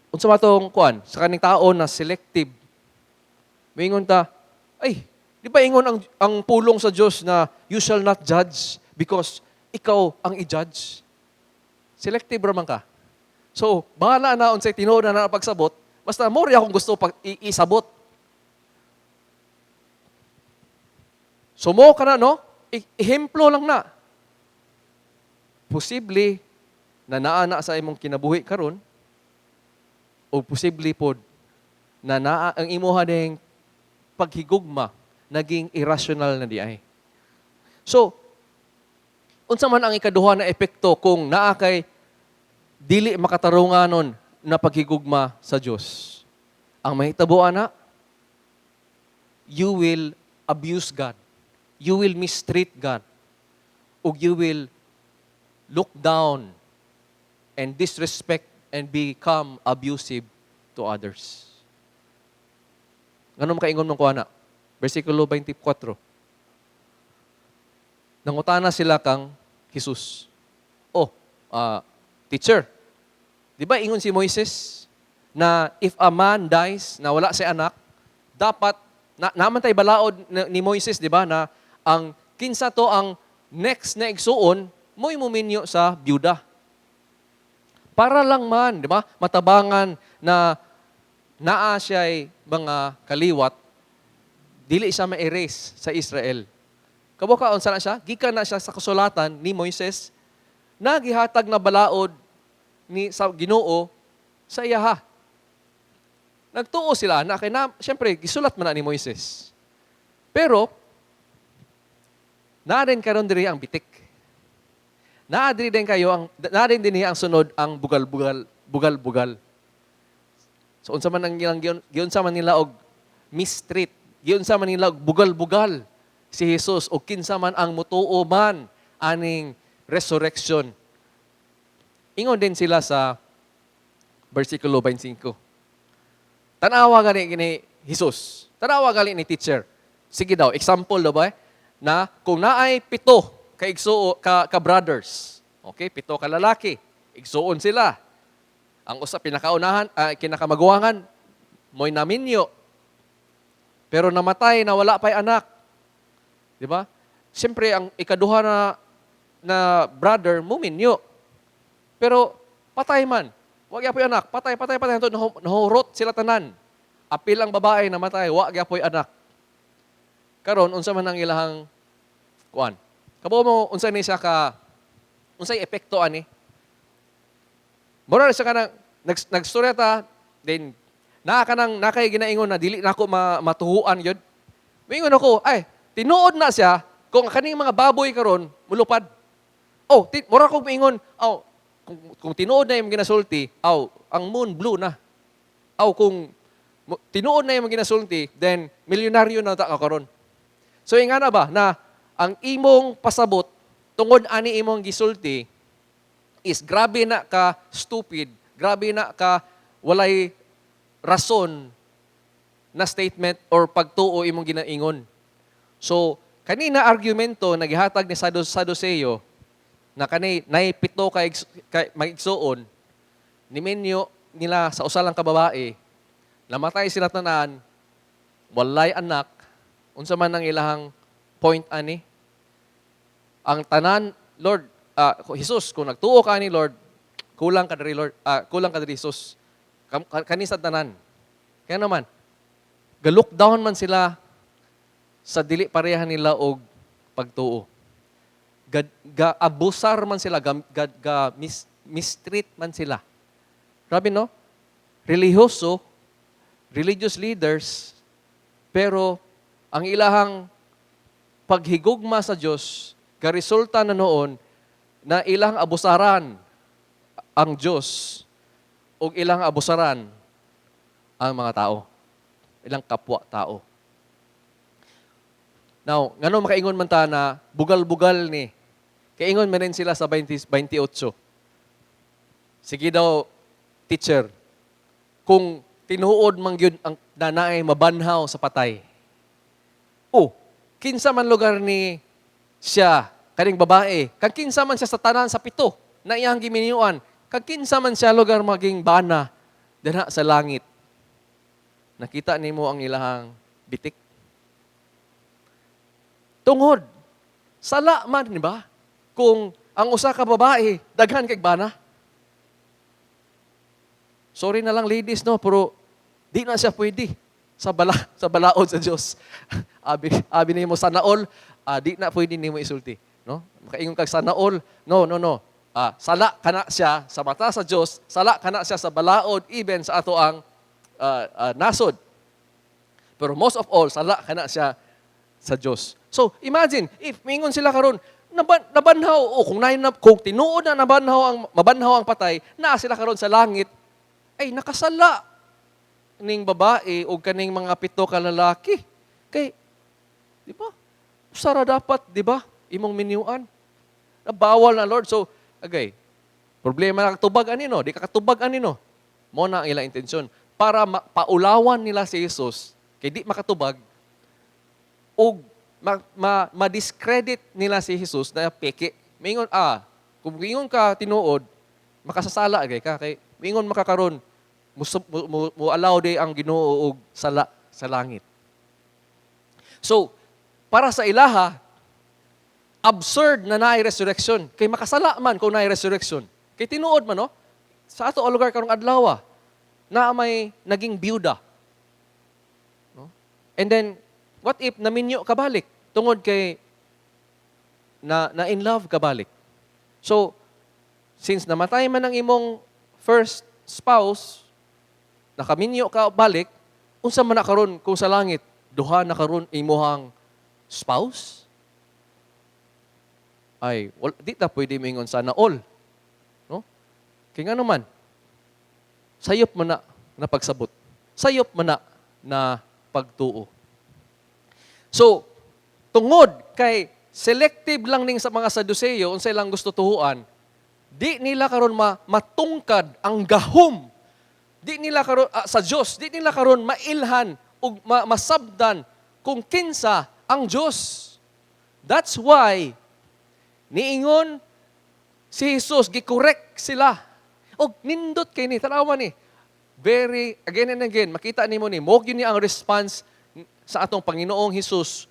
Unsa man tong kuan sa kaning tao na selective. Moingon ta, di ba ingon ang pulong sa Dios na you shall not judge because ikaw ang i-judge. Selective raman ka. So, bahala na unsay tinuod na pagsabot, basta mo ri akong gusto isabot. So mo ka na, no? Ehemplo lang na. Posible na naana sa imong kinabuhi karon o posible pod na ang imuha ding paghigugma naging irrational na diay. So, unsa man ang ikaduha na epekto kung naa kay dili makatarunganon na paghigugma sa Dios? Ang mahitabo ana, you will abuse God. You will mistreat God. Ug you will look down and disrespect and become abusive to others. Ngano makaingon man ko ana? Versikulo 24. Nangutana sila kang Jesus. Teacher, di ba ingon si Moises na if a man dies na wala si anak, dapat, naman tayo balaod ni Moises, di ba, na ang kinsa to ang next na igsuon, mo'y muminyo sa byuda. Para lang man, di ba? Matabangan na naa siya'y mga kaliwat, dili siya ma-erase sa Israel. Kabukaon sana siya, gikan na siya sa kasulatan ni Moises, na gihatag na balaod ni sa Ginoo sa iyaha. Nagtuo sila na kay na, syempre, gisulat man na ni Moises. Pero, na rin karon diri ang bitik. Na din din ang sunod ang bugal-bugal. So unsa man ang giunsa man nila og mistreat, giunsa man nila og bugal-bugal si Jesus o kinsa man ang mutuo man aning resurrection. Ingon din sila sa versikulo 25. Tanawa gani Jesus. Tanawa gali ni teacher. Sige daw, example daw ba na kung naay 7 ka brothers. Okay, 7 ka lalaki. Igsuon sila. Ang usa kinakamaguwangan mo'y naminyo. Pero namatay na wala pa'y anak. Di ba? Siyempre, ang ikaduha na brother, muminyo. Pero patay man. Wag yapoy anak. Patay. Nahurot sila tanan. Apil ang babae namatay. Wag yapoy anak. Karon unsa man ang ilahang kuan? Kabo mo unsa ni siya unsay epekto ani? Mura siya kanang nagstorya ta then nakay ginaingon na dili nako matuhuan yun. Mingon ako, ay tinuod na siya kung kaning mga baboy karon mulupad. Oh, mura ko mingon, kung tinuod na yung ginasulti, ang moon blue na. Kung tinuod na yung ginasulti, then milyonaryo na ta karon. So nga na ba na ang imong pasabot tungod ani imong gisulti is grabe na ka stupid, grabe na ka walay rason na statement or pagtuo imong ginaingon. So kanina argumento nagihatag ni Saduseo na kanay nay 7 ka magigsuon nimenyo nila sa usa lang ka babae, namatay sila tanan, walay anak, unsa man ang ilahang point ani? Ang tanan, Lord, Jesus, kung nagtuo ka ni Lord, kulang ka diri Lord, kulang ka diri Jesus. Kanisa tanan. Kaya naman, ga-look down man sila sa dili pareha nila og pagtuo. Ga-abusar man sila, mistreat man sila. Grabe no? Religious leaders, pero ang ilahang paghigugma sa Diyos, resulta na noon na ilang abusaran ang Diyos o ilang abusaran ang mga tao. Ilang kapwa tao. Now, ngano makaingon man ta na bugal-bugal ni. Kaingon man rin sila sa 28. Sige daw, teacher, kung tinuod man yun ang nanay mabanhaw sa patay. Kinsa man lugar ni siya, kaning babae, kag kinsa man siya sa tanan sa 7 na iyang giminyuan, kag kinsa man siya lugar maging bana dinha sa langit. Nakita nimo ang ilahang bitik. Tungod, sala man, di ba? Kung ang usa ka babae, daghan kay bana. Sorry na lang ladies, no, pero di na siya pwede sa balaod sa Dios. Abi nimo sa naol, di na pwede nimo isulti, no? Makaingon kag sa naol, no. Sala kana siya sa mata sa Dios, sala kana siya sa balaod even sa ato ang nasod. Pero most of all, sala kana siya sa Dios. So, imagine if mingon sila karon nabanhaw kung tinuod na mabanhaw ang patay, naa sila karon sa langit, ay nakasala ning babae o kaning mga 7 ka lalaki. Kay, di ba? Sara dapat, di ba? Imong minyuan. Bawal na Lord. So, problema na katubag anino. Di ka katubag anino. Mo na ang ilang intensyon. Para paulawan nila si Jesus, kay di makatubag, o ma-discredit nila si Jesus na peke. Mingon, kung mingon ka tinuod, makasasala ka. Kay mingon makakaroon, mo allow day ang Ginoo og sala sa langit. So, para sa ilaha, absurd na naay resurrection. Kay makasala man kung naay resurrection. Kay tinuod man, no? Sa ato ang lugar karong adlaw, na may naging byuda. No? And then, what if naminyo kabalik? Tungod kay na in love kabalik. So, since namatay man ang imong first spouse, nakaminyo ka balik, unsa man na karon kung sa langit, duha na karon imuhang spouse? Ay, di ta pwede mingon sana all. No? Kaya nga naman, sayop man na pagsabot. Sayop man na pagtuo. So, tungod kay selective lang ning sa mga Saduceo, unsay lang gusto tuhuan, di nila karon matungkad ang gahom. Di nila karon sa Dios, di nila karon mailhan ug masabdan kung kinsa ang Dios. That's why niingon si Jesus, gikorek sila. Og nindot kay ni, tanawa ni. Very, again and again, makita nimo ni, mo gyud ni ang response sa atong Panginoong Jesus.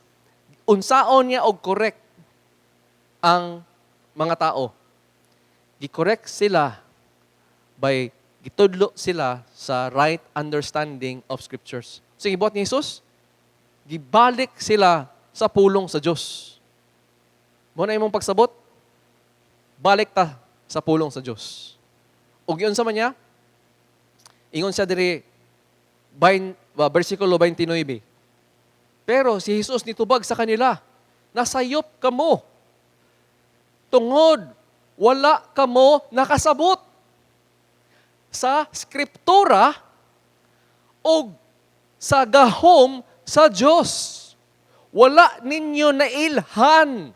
Unsaon niya og correct ang mga tao. Gikorek sila by gitudlo sila sa right understanding of Scriptures. Sige, buhat ni Jesus, gibalik sila sa pulong sa Diyos. Muna imong pagsabot, balik ta sa pulong sa Diyos. Og yun sa manya, ingon siya diri, versikulo 29. Pero si Jesus nitubag sa kanila, nasayop kamo. Tungod, wala kamo nakasabot sa Skriptura o sa gahom sa Diyos. Wala ninyo nailhan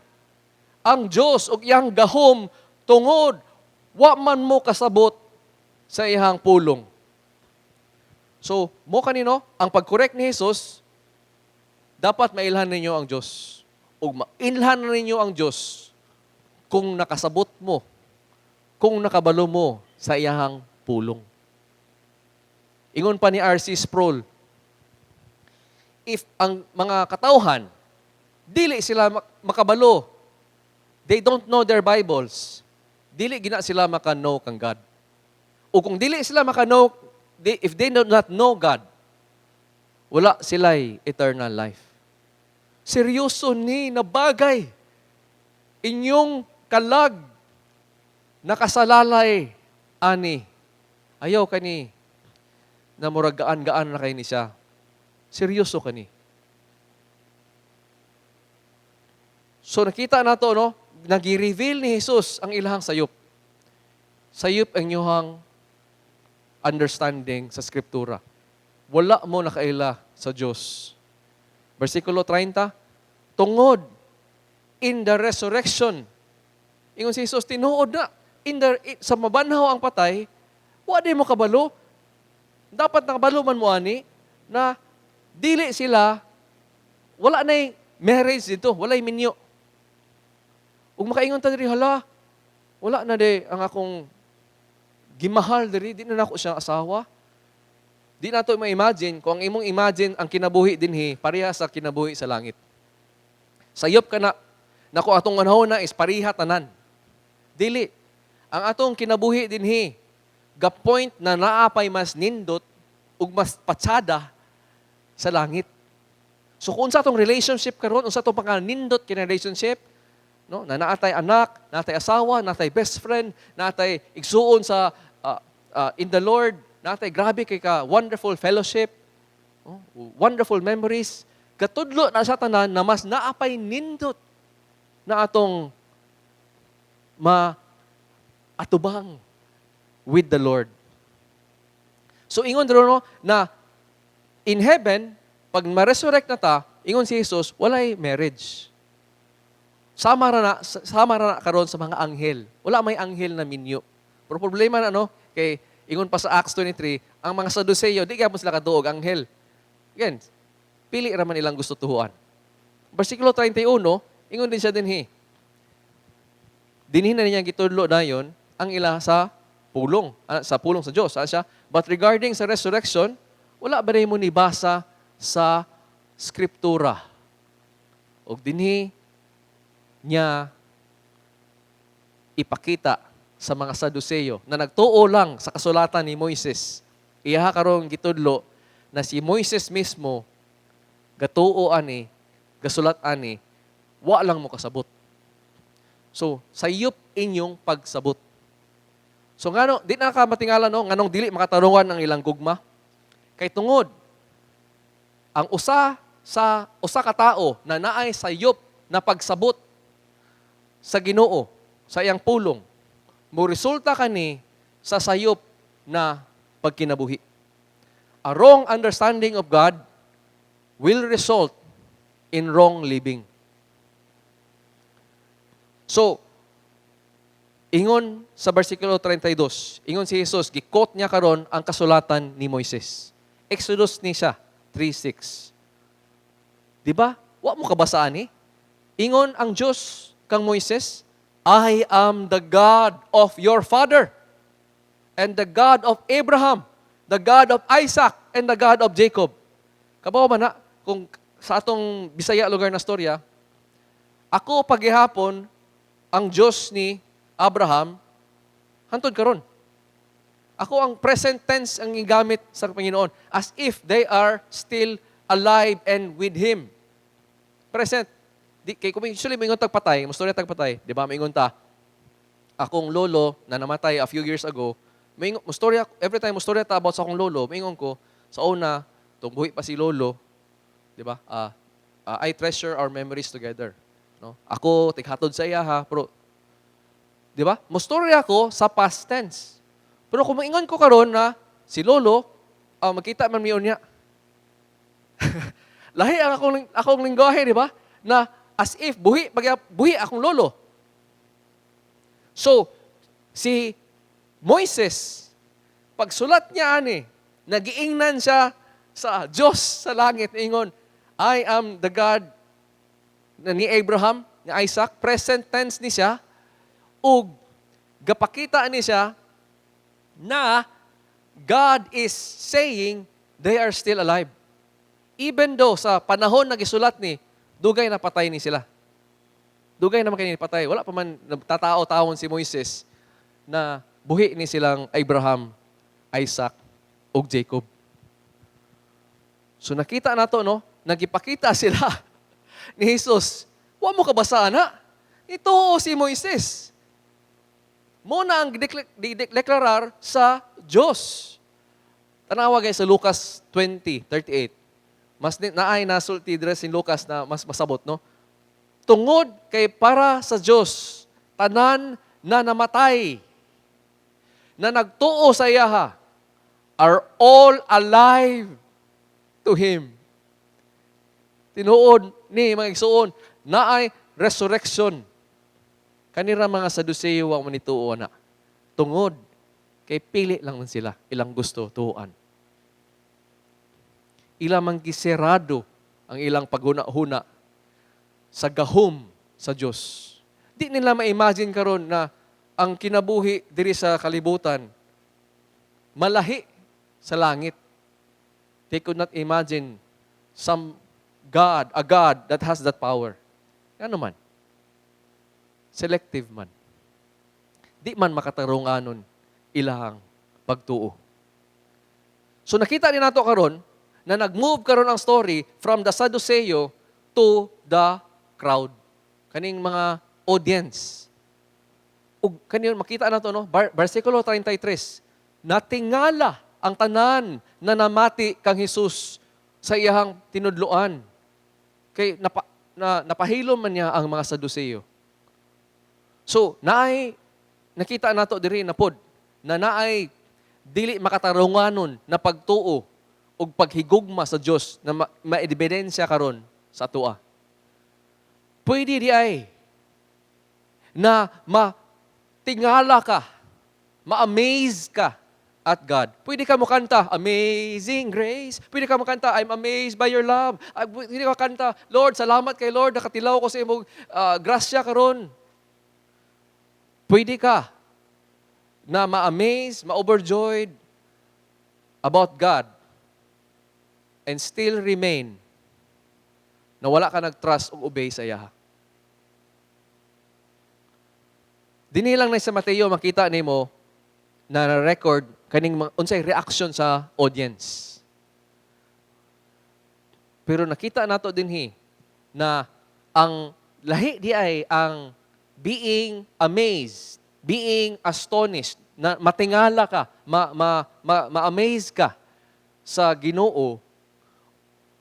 ang Diyos o iyang gahom tungod, wa man mo kasabot sa iyang pulong. So, mo kanino, ang pag-correct ni Jesus, dapat mailhan ninyo ang Diyos. O mailhan ninyo ang Diyos kung nakasabot mo, kung nakabalo mo sa iyang pulong. Ingon pa ni R.C. Sproul, if ang mga katauhan, dili sila makabalo, they don't know their Bibles, dili gina sila maka-know kang God. O kung dili sila maka-know, if they do not know God, wala sila'y eternal life. Seryoso ni na bagay. Inyong kalag, nakasalalay, ani. Ayaw ka ni, na muragaan-gaan na kayo ni siya. Seryoso ka ni. So nakita na to, no? Nag-reveal ni Jesus ang ilahang sayop. Sayop ang inyong understanding sa Skriptura. Wala mo nakaila sa Diyos. Versikulo 30, tungod in the resurrection. Ingon si Jesus, tinuod na. Sa mabanhaw ang patay, wala mo kabalo. Dapat nakabalo man mo ani na dili sila, wala na marriage dito, wala minyo. Ug makaingon ta diri, hala, wala na de ang akong gimahal diri, di na ako siya asawa. Di na to ma-imagine, kung ang imong imagine ang kinabuhi dinhi, pareha sa kinabuhi sa langit. Sayop ka na kung atong manahon na is pareha tanan. Dili. Ang atong kinabuhi dinhi, ga-point na naapay mas nindot ug mas patsada sa langit. So kung sa atong relationship karon, unsa atong pagka-nindot kina relationship, no? Na naatay anak, naatay asawa, naatay best friend, naatay igsuon sa in the Lord, naatay grabe kay ka wonderful fellowship, wonderful memories. Katudlo na sa tanan na mas naapay nindot na atong atubang with the Lord. So ingon dito, no, na in heaven, pag ma-resurrect na ta, ingon si Jesus, walay marriage. Sama na karon sa mga anghel. Wala may anghel na minyo. Pero problema na, no, kay ingon pa sa Acts 23, ang mga Saduceo, di kaya mo sila kaduog anghel. Again, pili raman ilang gusto tuhuan. Versikulo 31, ingon din siya dinhi. Dinhi na niya gitudlo na yon ang ila sa pulong sa Diyos. Siya, but regarding sa resurrection, wala ba rin mo nibasa sa Skriptura? O dinhi, niya ipakita sa mga Saduceo na nagtuo lang sa kasulatan ni Moises. Iya karong gitudlo na si Moises mismo gatuo ani, gasulat ani, wa lang mo kasabot. So, sayop inyong pagsabot. So ngano, di na ka matingala no, nganong dili makatarungan ang ilang gugma. Kay tungod ang usa ka tao na naay sayop na pagsabot sa Ginoo sa iyang pulong, mo resulta kani sa sayop na pagkinabuhi. A wrong understanding of God will result in wrong living. So, ingon sa versikulo 32, ingon si Jesus, gi-quote niya karon ang kasulatan ni Moises. Exodus ni siya, 3:6. Di ba? Wa mo kabasaan ni? Ingon ang Diyos kang Moises, I am the God of your father, and the God of Abraham, the God of Isaac, and the God of Jacob. Kabaw ba na, kung sa atong Bisaya lugar na storya, ako paghihapon ang Diyos ni Abraham, hantod karon. Ako ang present tense ang gigamit sa Panginoon as if they are still alive and with Him. Present. Di, kay kung usually may ingon tagpatay, mastorya tagpatay, di ba? May ingon ta, akong lolo na namatay a few years ago, may ingon, mastorya, every time mastorya ta about sa akong lolo, may ingon ko, sa una, itong buhi pa si lolo, di ba? I treasure our memories together. No? Ako, tighatod sa iya ha, pero di ba? Mustorya ko sa past tense. Pero kung maingon ko karon na si Lolo, magkita man miyon niya. Lahi ang akong lingwahe, di ba? Na as if buhi akong lolo. So, si Moises, pagsulat niya ani, nagiingnan siya sa Diyos sa langit, ingon, I am the God ni Abraham, ni Isaac, present tense ni siya, ug gapakita ni siya na God is saying they are still alive. Even though sa panahon na gisulat ni, dugay na patay ni sila. Dugay naman kayo patay. Wala pa man tatao-taon si Moises na buhi ni silang Abraham, Isaac, ug Jacob. So nakita nato no, nagipakita sila ni Jesus. Wa mo kabasa na. Ito si Moises. Mo na ang deklarar sa Diyos. Tanawa guys sa Lucas 20:38. Mas naay nasulti dire si Lucas na mas masabot no. Tungod kay para sa Diyos tanan na namatay na nagtuo sa iyaha are all alive to Him. Tinuod ni mga igsuon naay resurrection. Kanira mga Saduceo ang manituo na. Tungod, kay pili lang man sila. Ilang gusto tuuan. Ilang manggiserado ang ilang paghuna-huna sa gahom sa Diyos. Di nila ma-imagine karon na ang kinabuhi diri sa kalibutan, malahi sa langit. They could not imagine a God that has that power. Ano man? Selective man. Di man makatarunganon ilahang pagtuo. So nakita ni nato karon na nag-move karon ang story from the Sadduceo to the crowd. Kaning mga audience. Ug kanin makita nato no, versikulo 33. Natingala ang tanan na namati kang Hesus sa iyang tinudloan. Kay napahilom man niya ang mga Sadduceo. So, nakita nato diri na pod na naay dili makatarunganon na pagtuo ug paghigugma sa Dios na maebidensya karon sa atoa. Pwede di ay na matingala ka, ma-amaze ka at God. Pwede ka mo kanta, Amazing Grace. Pwede ka mo kanta, I'm amazed by your love. Pwede ka kanta, Lord, salamat kay Lord, nakatilaw ko sa imong grasya karon. Pwede ka na ma-amaze, ma-overjoyed about God and still remain na wala ka nag-trust o obey sa iya. Dinhi lang na sa Mateo makita nimo na record kaning unsay reaction sa audience. Pero nakita nato dinhi na ang lahi di ay ang being amazed, being astonished, na matingala ka, ma-amaze ka sa Ginoo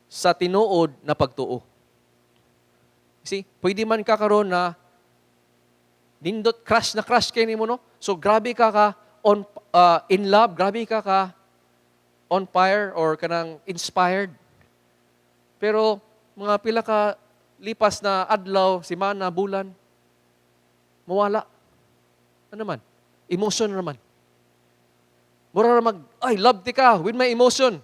sa tinuod na pagtuo. See, pwede man ka karon na nindot crush kay nimo no. So grabe ka on in love, grabe ka on fire or kanang inspired. Pero mga pila ka lipas na adlaw, semana, bulan, mawala. Ano man? Emotion naman. Mura na love ti ka with my emotion.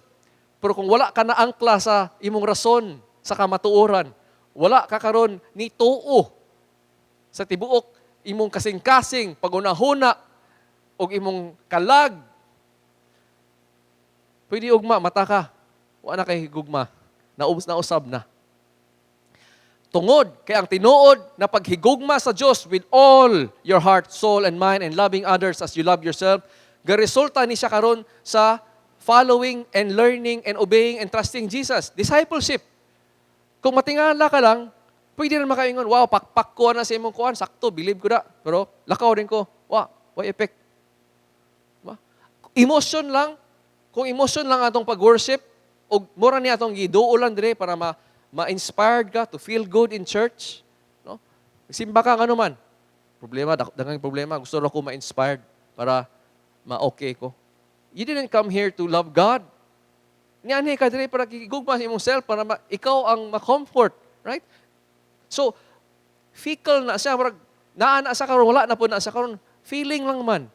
Pero kung wala ka na angkla sa imong rason, sa kamatuoran, wala ka karon ni tuo sa tibuok, imong kasing-kasing, pagunahuna, o imong kalag. Pwede ugma, mata ka. Wala na kay higugma. Nausab na. Tungod, kay ang tinuod na paghigugma sa Diyos with all your heart, soul, and mind, and loving others as you love yourself, garesulta ni siya karon sa following and learning and obeying and trusting Jesus. Discipleship. Kung matingala ka lang, pwede rin makaingon, wow, pakpak ko na sa imong kuhan, sakto, believe ko na. Pero lakaw rin ko, wow, effect. Diba? Emotion lang, kung emotion lang atong pag-worship, o mura niya atong giduulan dire para ma-inspired ka to feel good in church. No? Simba ka ano man. Problema, dagang problema. Gusto ko ma-inspired para ma-okay ko. You didn't come here to love God. Niyan ka dire para kikigugma sa imong self para ikaw ang ma-comfort. Right? So, fickle na siya. Naana sa karon, wala na po na sa karon. Feeling lang man.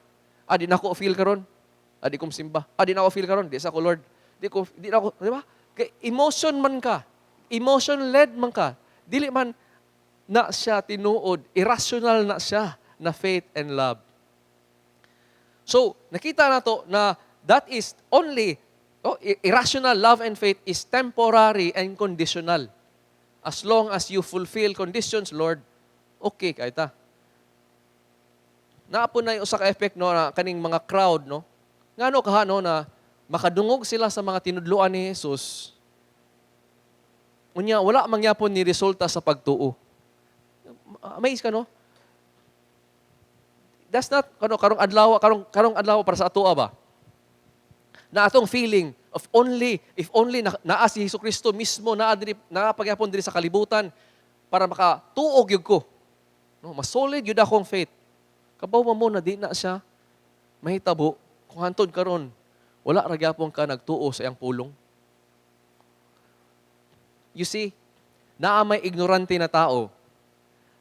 Di na ko feel karon. Di ko simba. Di na ko feel karon. Di sa ko Lord. Di na ko, di ba? Emotion man ka. Emotion-led man ka. Dili man na siya tinuod. Irrational na siya na faith and love. So, nakita na to na that is only, irrational love and faith is temporary and conditional. As long as you fulfill conditions, Lord, okay kahit ta. Naapo na yung usa ka effect no, na kaning mga crowd, no? Ngano kaha no, na makadungog sila sa mga tinudluan ni Jesus. Unya, wala mangyapon ni resulta sa pagtuo. Amaze ka, no? That's not, karong adlaw para sa atoa ba? Na atong feeling of if only naa si Jesucristo mismo, naapagyapon diri sa kalibutan, para makatuog yun ko. No, mas solid yun akong faith. Kabaw mo na di na siya mahitabo, kung hantod karon wala ragyapon ka nagtuo sa iyang pulong. You see, naa may ignorante na tao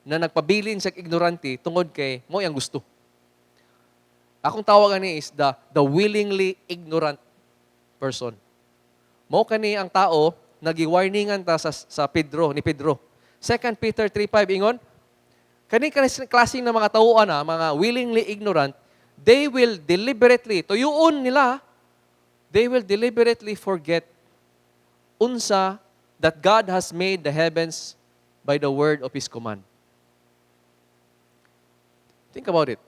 na nagpabilin sa ignorante tungod kay mo yang gusto. Akong tawagan ni is the willingly ignorant person. Mo kani ang tao nagi-warningan ta sa ni Pedro. 2 Peter 3:5 ingon, kani klaseng na mga tauan mga willingly ignorant, they will deliberately, tuyuon nila, they will deliberately forget unsa that God has made the heavens by the word of His command. Think about it.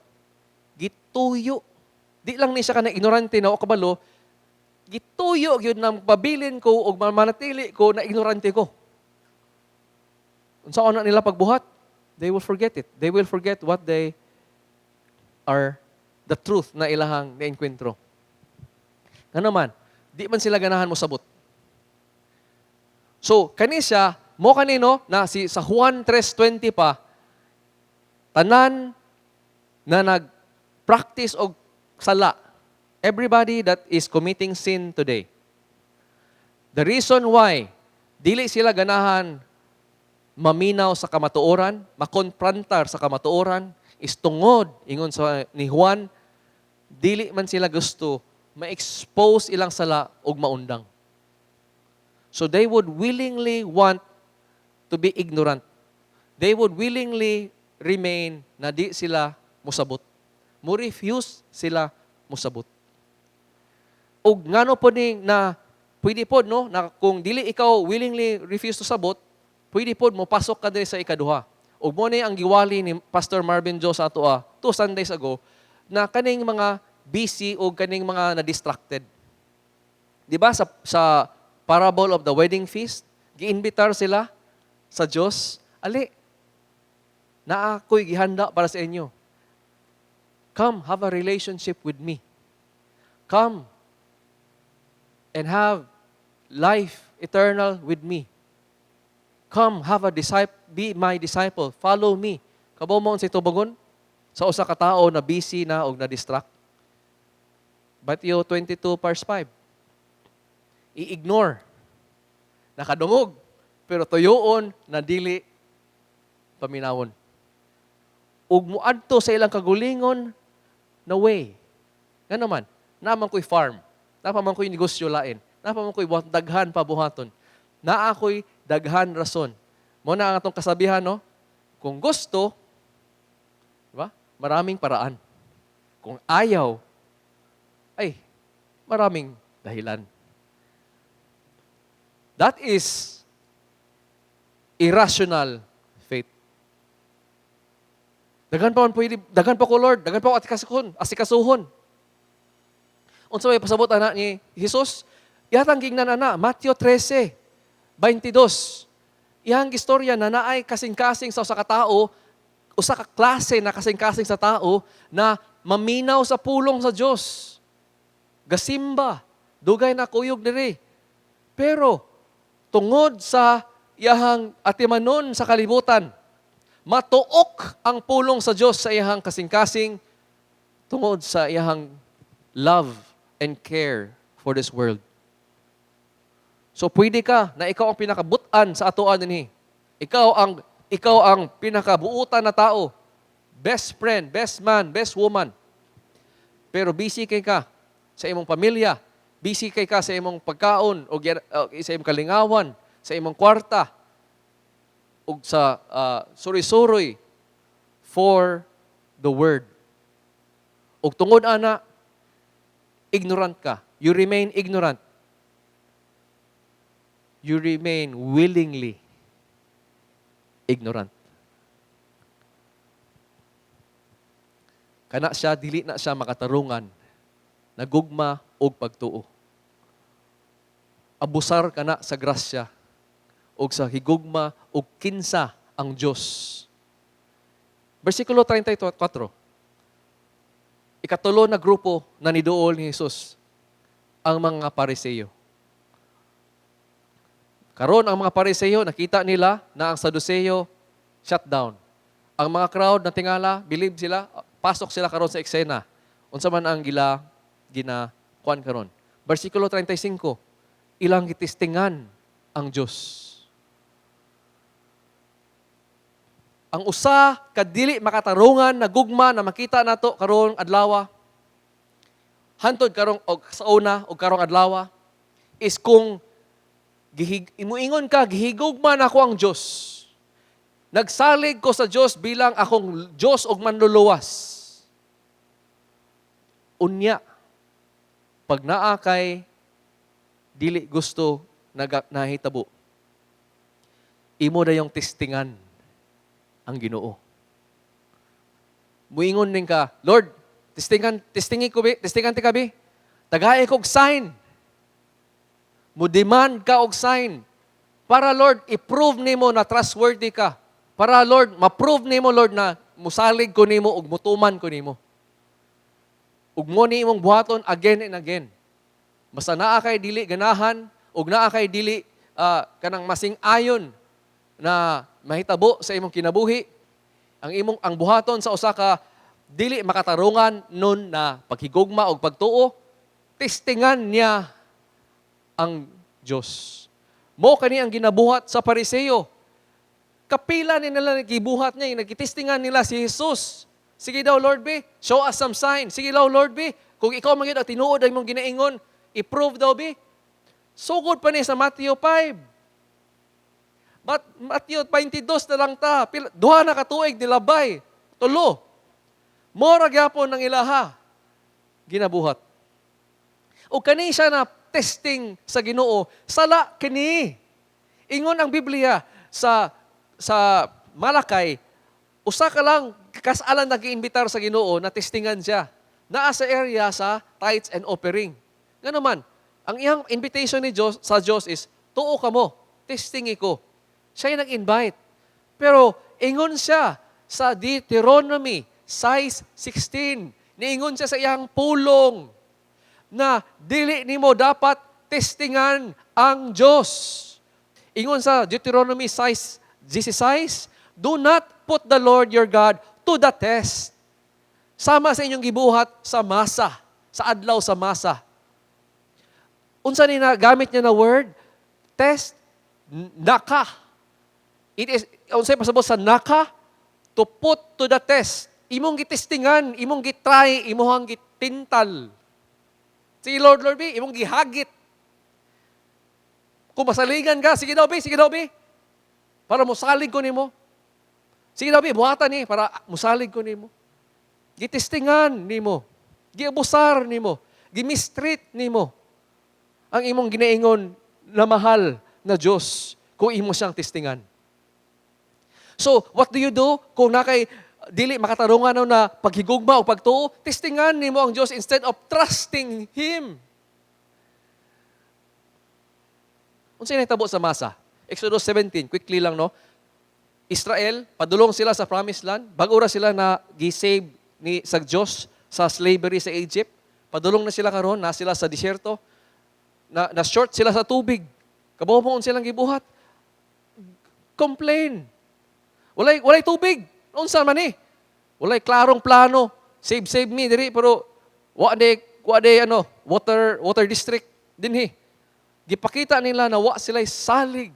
Gituyo. Di lang ni siya ka na ignorante na o kabalo, gituyo yun na pabilin ko o manatili ko na ignorante ko. Unsa na nila pagbuhat? They will forget it. They will forget what they are, the truth na ilahang na-enkwentro. Ano man, di man sila ganahan mo sabot. So, kanisya, mo kanino, sa Juan 3:20 pa, tanan na nag-practice og sala. Everybody that is committing sin today. The reason why dili sila ganahan maminaw sa kamatuoran, makonfrontar sa kamatuoran, is tungod, ingon sa ni Juan, dili man sila gusto ma-expose ilang sala og maundang. So they would willingly want to be ignorant. They would willingly remain na di sila musabot. Mo-refuse sila musabot. O ngano po ni na pwede po no na kung dili ikaw willingly refuse to sabot, pwede po mo pasok ka diri sa ikaduha. Og mo ni ang giwali ni Pastor Marvin Jo sa ato 2 Sundays ago, na kaning mga busy o kaning mga na-distracted. Di ba sa parable of the wedding feast, giinbitar sila sa Diyos, ali, na ako'y gihanda para sa inyo. Come, have a relationship with me. Come and have life eternal with me. Come, have a disciple, be my disciple, follow me. Kabaw mo si tubangon sa usa ka tao na busy na o na-distract. Matthew 22 verse 5. I-ignore. Nakadungog, pero tuyoon na dili paminawon. Ug muadto sa ilang kagulingon na way. Nga naman, naman ko'y farm, naman ko'y negosyo lain, naman ko'y daghan pabuhaton, na ako'y daghan rason. Muna ang atong kasabihan, no? Kung gusto, diba? Maraming paraan. Kung ayaw, ay, maraming dahilan. That is irrational faith. Daghan pa man pwede, daghan pa ko Lord, daghan pa ko asikasuhon. Unsa may pasabot ana ni Jesus? Yatang gingnan ana, Matthew 13, 22. Iyang istorya na naay kasing-kasing sa usa ka tao, usa ka klase na kasing-kasing sa tao na maminaw sa pulong sa Dios. Gasimba, dugay na kuyog diri. Pero tungod sa iyahang atimanon sa kalibutan, matuok ang pulong sa Diyos sa iyahang kasing-kasing tungod sa iyahang love and care for this world. So pwede ka na ikaw ang pinakabutan sa atoan dinhi. Ikaw ang pinakabuutan na tao. Best friend, best man, best woman. Pero busy kay ka sa imong pamilya, busy kay ka sa imong pagkaon o sa imong kalingawan, sa imong kwarta, o sa suri-suri for the word. O tungod ana, ignorant ka. You remain ignorant. You remain willingly ignorant. Kana siya, dili na siya makatarungan, nagugma og pagtuo. Abusar kana sa grasya og sa higugma og kinsa ang Dios. Versikulo 34. Ikatulo na grupo na niduol ni Jesus, ang mga Pariseo. Karon ang mga Pariseo, nakita nila na ang Saduceo shut down. Ang mga crowd na tingala, believe sila, pasok sila karon sa eksena. Unsa man ang ginakuan karon. Versikulo 35, ilang gitistingan ang Diyos. Ang usa kadili makatarungan na gugma na makita nato karon adlaw, hantod karong og sa una og karong adlaw, is kung imuingon ka, gihigugma na ako ang Diyos. Nagsalig ko sa Diyos bilang akong Diyos og manluluwas. Unya, pag naa kay dili gusto nahitabo, imo na yung testingan ang Ginoo. Muingon ning ka, Lord, testingan ti kabi. Tagay kog sign. Mo-demand ka og sign. Para Lord, i-prove nimo na trustworthy ka. Para Lord, ma-prove nimo Lord na musalig ko nimo ug mutuman ko nimo. Ug mo ni imong buhaton again and again. Basta naa kay dili ganahan ug naa kay dili kanang masing ayon na mahitabo sa imong kinabuhi, ang buhaton sa usa ka dili makatarungan nun na paghigugma og pagtuo, testingan niya ang Diyos. Mo kani ang ginabuhat sa Pariseo. Kapila ni nila nagibuhat niya, nagitestingan nila si Jesus. Sige daw Lord be, show us some sign. Sige daw Lord be, kung ikaw magyud ang tinuod ay mong ginaingon, i-prove daw be. Sugod pa ni sa Matthew 5. Matthew 22 na lang ta. Duha na katuig nilabay. Tulo. Mora gyapon ng ilaha. Ginabuhat. O kani siya na testing sa Ginoo, sala kini. Ingon ang Biblia sa Malakay, usa ka lang kasalan nag-iimbitar sa Ginoo na testingan siya. Naa sa area sa tithes and offering. Nga naman, ang iyang invitation ni Diyos, sa Diyos is, tuo ka mo, testingi ko. Siya yung nag-invite. Pero, ingon siya sa Deuteronomy 6:16. Niingon siya sa iyang pulong na dili nimo dapat testingan ang Diyos. Ingon sa Deuteronomy 6:16, do not put the Lord your God to the test. Sama sa inyong gibuhat sa masa, sa adlaw sa masa. Unsa ni na gamit niya na word? Test, naka. It is, unsay pasabot sa naka? To put to the test. Imong gitestingan, imong gitry, imong gitintal. Sige Lord, Lord, be, imong gihagit. Kung masaligan ka, sige daw, be. Para musalig ko nimo. Sige daw, be, buhatan ni, para musalig ko nimo. Gitestingan nimo. Giabusar nimo. Gimistreat nimo. Ang imong ginaingon na mahal na Diyos kung imo siyang testingan. So, what do you do kung nakay dili makatarungan na paghigugma o pagtuo? Testingan nimo ang Diyos instead of trusting Him. Unsay nahitabo sa masa? Exodus 17, quickly lang, no? Israel, padulong sila sa promised land. Bago-ra sila na gi-save sa Diyos sa slavery sa Egypt. Padulong na sila karon, na sila sa disyerto. Na short sila sa tubig. Kabuhon silang gibuhat. Complain. Walay tubig. Unsa man ni? Walay klarong plano. Save me diri pero wa de water district dinhi. Gipakita nila na wa sila salig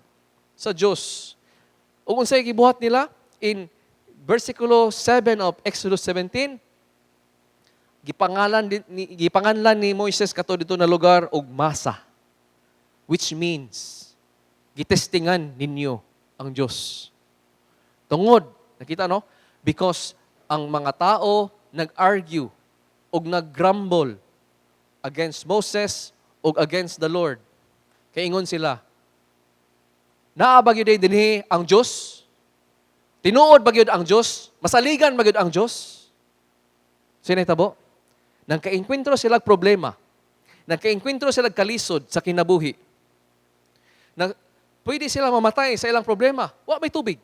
sa Dios. Ug unsay gibuhat nila in versikulo 7 of Exodus 17, gipanganlan ni Moises kato dito na lugar og masa, which means gitestingan ninyo ang Dios. Tungod, nakita no? Because ang mga tao nag-argue og nag-grumble against Moses og against the Lord. Kaingon sila, naa ba gyud dinhi ang Dios? Tinuod ba gyud ang Dios? Masaligan ba gyud ang Dios? Sinitabo? Nagkainkwentro sila problema. Nagkainkwentro sila kalisod sa kinabuhi. Pwede sila mamatay sa ilang problema. Wa may tubig.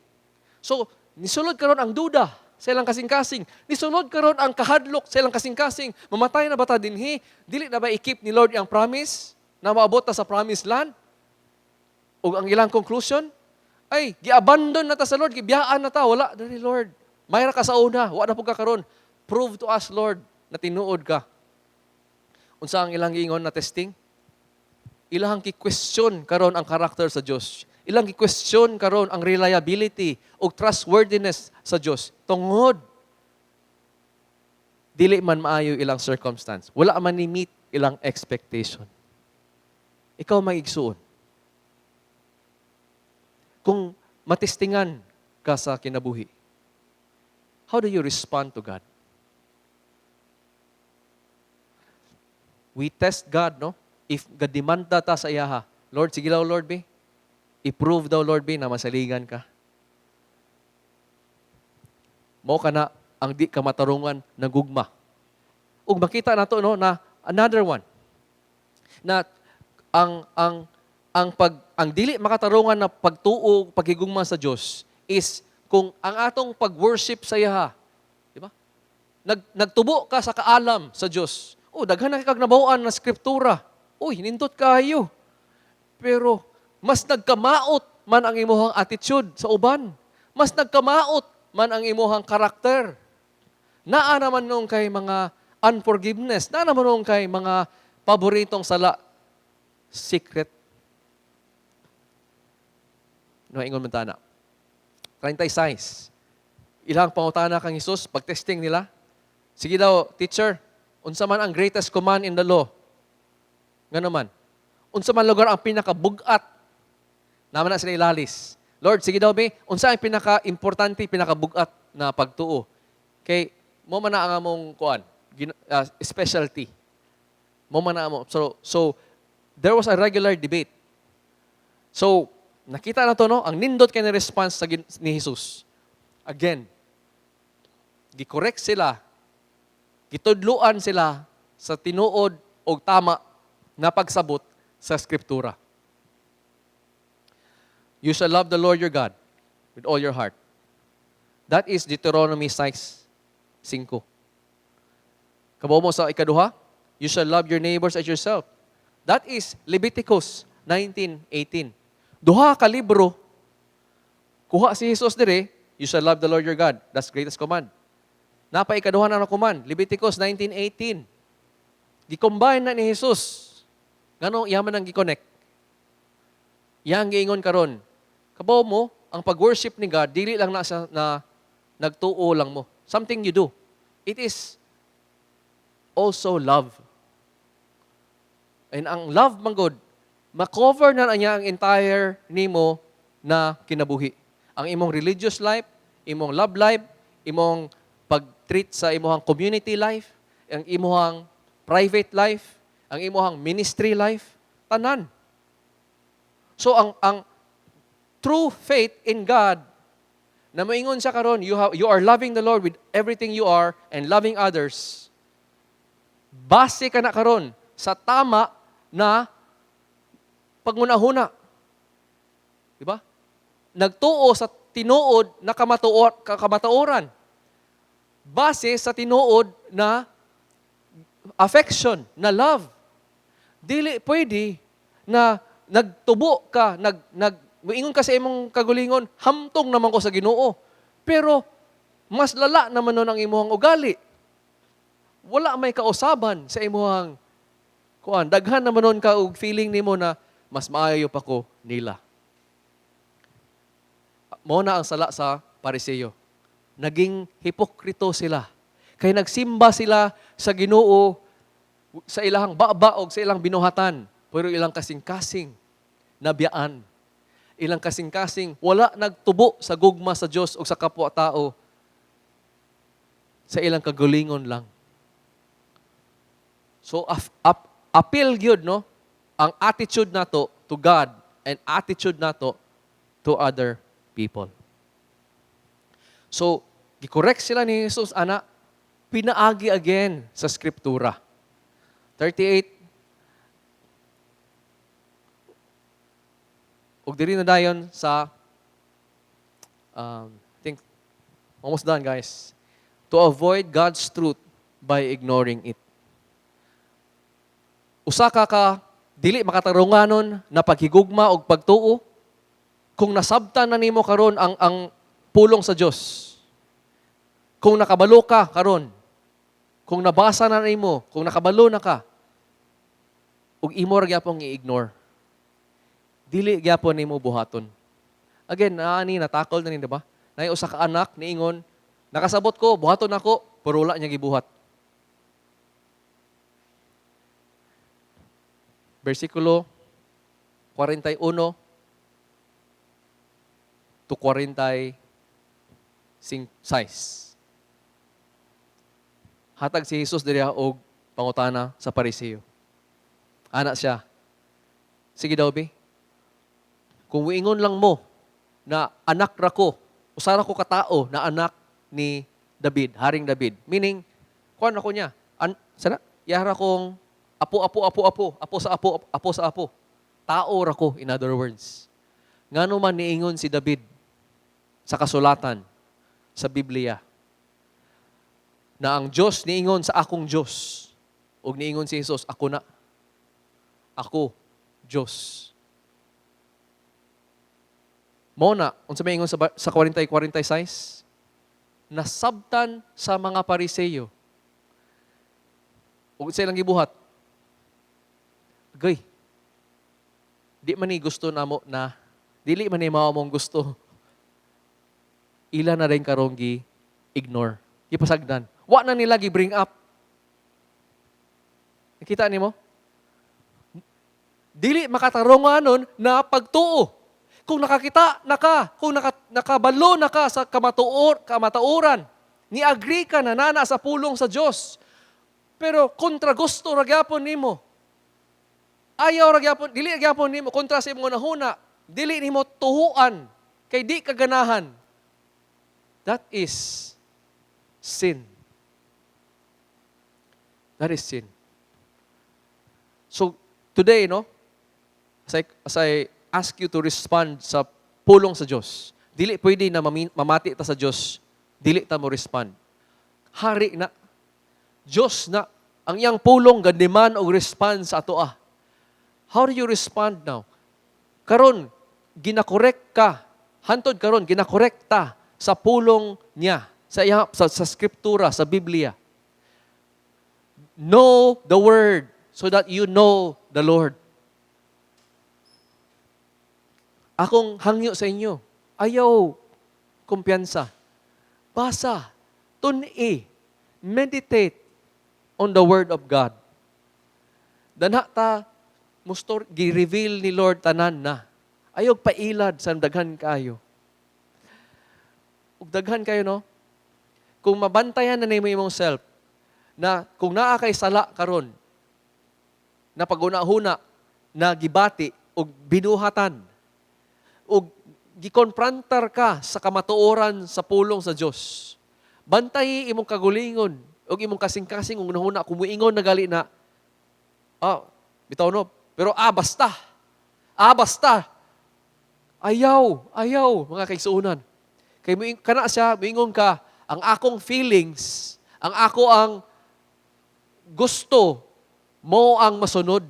So, nisulod karon ang duda sa ilang kasing-kasing. Nisulod karon ang kahadlok sa ilang kasing-kasing. Mamatay na ba ta dinhi? Dili na ba i-keep ni Lord ang promise na maabot ta sa promised land? O ang ilang conclusion? Ay, gi-abandon na ta sa Lord, gibiyaan na ta. Wala, dali Lord. Mayra ka sa una, wala na po ka karon. Prove to us, Lord, na tinuod ka. Unsa ang ilang giingon na testing? Ilang ki-question karon ang karakter sa Dios. Ilang ki-question karon ang reliability o trustworthiness sa Dios. Tungod dili man maayo ilang circumstance. Wala man ni meet ilang expectation. Ikaw maigsuon. Kung matestingan ka sa kinabuhi, how do you respond to God? We test God, no? If gadimanda ta sa iyaha, Lord, sige daw, Lord, be. I-prove daw, Lord, be, na masaligan ka. Mao ka na ang di ka matarungan na gugma. Ug makita nato no na another one na ang dili makatarungan na pagtuo, paghigugma sa Dios is kung ang atong pag-worship sa iyaha, di ba? Nagtubo ka sa kaalam sa Dios. Daghan na kag nabaw-an na skriptura. Hinindot kayo. Pero mas nagkamaot man ang imuhang attitude sa uban. Mas nagkamaot man ang imuhang karakter. Naa naman nung kay mga unforgiveness. Naa naman nung kay mga paboritong sala. Secret. No, ingon man tana. 36. Ilang pangutana kang Hesus, pag-testing nila. Sige daw, teacher, unsa man ang greatest command in the law? Nga naman. Unsa man lugar ang pinakabugat? Naman na sila ilalis. Lord, sige daw, be, unsa ang pinaka-importante, pinakabugat na pagtuo? Kay, mo man na ang among kuan, specialty. Mo man na among. So, there was a regular debate. So, nakita na to, no? Ang nindot kay na response ni Jesus. Again, gikorek sila, gitudluan sila sa tinuod o tama na pagsabot sa Skriptura. You shall love the Lord your God with all your heart. That is Deuteronomy 6:5. Kabaw mo sa ikaduha, you shall love your neighbors as yourself. That is Leviticus 19:18. Duha ka libro, kuha si Jesus dire, you shall love the Lord your God. That's greatest command. Napa ikaduha na command, Leviticus 19:18. Gi-combine na ni Jesus. Ngano yaman ang gi-connect? Yang giingon karon. Kabaw mo, ang pag-worship ni God, dili lang na siya na nagtuo lang mo. Something you do. It is also love. And ang love manggod, ma-cover na niya ang entire nimo na kinabuhi. Ang imong religious life, imong love life, imong pag-treat sa imong community life, ang imong private life, ang imong ministry life, tanan. So ang true faith in God, na maingon siya karon, you are loving the Lord with everything you are and loving others. Base ka na karon sa tama na pagunahuna. Di ba? Nagtuo sa tinuod na kamatauran. Base sa tinuod na affection, na love. Dili pwede na nagtubo ka, muingon ka sa imong kagulingon, hamtong naman ko sa Ginoo. Pero mas lala naman nun ang imong ugali. Wala may kausaban sa imong kuan. Daghan naman nun ka og feeling nimo na mas maayo pa ko nila. Mao na ang sala sa Pariseo. Naging hipokrito sila. Kay nagsimba sila sa Ginoo sa ilang baba o sa ilang binuhatan, pero ilang kasing-kasing nabiyaan. Ilang kasing-kasing wala nagtubo sa gugma sa Dios o sa kapwa-tao. Sa ilang kagulingon lang. So appeal gyud no ang attitude nato to God and attitude nato to other people. So gikorek sila ni Jesus ana, pinaagi again sa Skriptura. 38. Ug diri na dayon sa I think almost done guys. To avoid God's truth by ignoring it. Usa ka dili makatarunganon na paghigugma og pagtuo kung nasabtan na nimo karon ang pulong sa Dios. Kung nakabalo ka karon, kung nabasa na nimo, kung nakabalo na ka, ug imo ra gyapon i-ignore. Dili gyapon nimo buhaton. Again, natakol na ni, di ba? Nay usa ka anak niingon, nakasabot ko, buhaton ako, pero wala niya gibuhat. Versikulo 41 to 46. Hatag si Jesus diri og pangutana sa Pariseo. Ana siya. Sige daw, be. Kung wiingon lang mo na anak ra ko, usara ko katao na anak ni David, Haring David. Meaning, kuan ako niya. Sana? Yara kong apo sa apo. Tao ra ko, in other words. Ngano man niingon si David sa kasulatan, sa Biblia, na ang Diyos niingon sa akong Diyos, ug niingon si Jesus, ako na. Ako, Diyos. Mo na, unsa may ingon sa 40-46, nasabtan sa mga Pariseo. Ug sa ilang gibuhat, gay, di man ni gusto namo na, dili man ni mao mong gusto, ila na rin karong gi-ignore, gipasagdan. Wa na nila gi-bring up. Nakita nimo? Dili makatarunganon na pagtuo. Kung nakakita na ka, kung nakabalo na ka sa kamatauran, ni-agree ka na nana sa pulong sa Diyos, pero kontra gusto ra gyapon nimo. Ayaw ra gyapon, dili gyapon nimo kontra sa imong nahuna, dili nimo tuhuan kay di ka ganahan. That is sin. That is sin. So, today, no, as I ask you to respond sa pulong sa Diyos, dili pwede na mamati ta sa Diyos, dili ta mo respond. Hari na, Diyos na, ang iyang pulong gandiman o response sa ato ah. How do you respond now? Karon, ginakorek ka. Hantod karon, ginakorek ta sa pulong niya, sa skriptura, sa Biblia. Know the Word so that you know the Lord. Akong hangyo sa inyo, ayaw kumpiyansa. Basa, tun-i, meditate on the Word of God. Danha ta, gi-reveal ni Lord tanan na. Ayaw pailad sa daghan kayo. Ug daghan kayo, no? Kung mabantayan na nimo imong self, na kung naa kay sala karon, na pag-una-huna, na gibati, o binuhatan, o gikonfrontar ka sa kamatuoran sa pulong sa Diyos. Bantay imong kagulingon, o imong kasing-kasing, kung nahuna, kumuingon na gali na, bitaw no, pero basta. Basta. Ayaw, mga kaigsuunan. Kay kana siya, moingon ka, ang akong feelings, ang gusto mo ang masunod,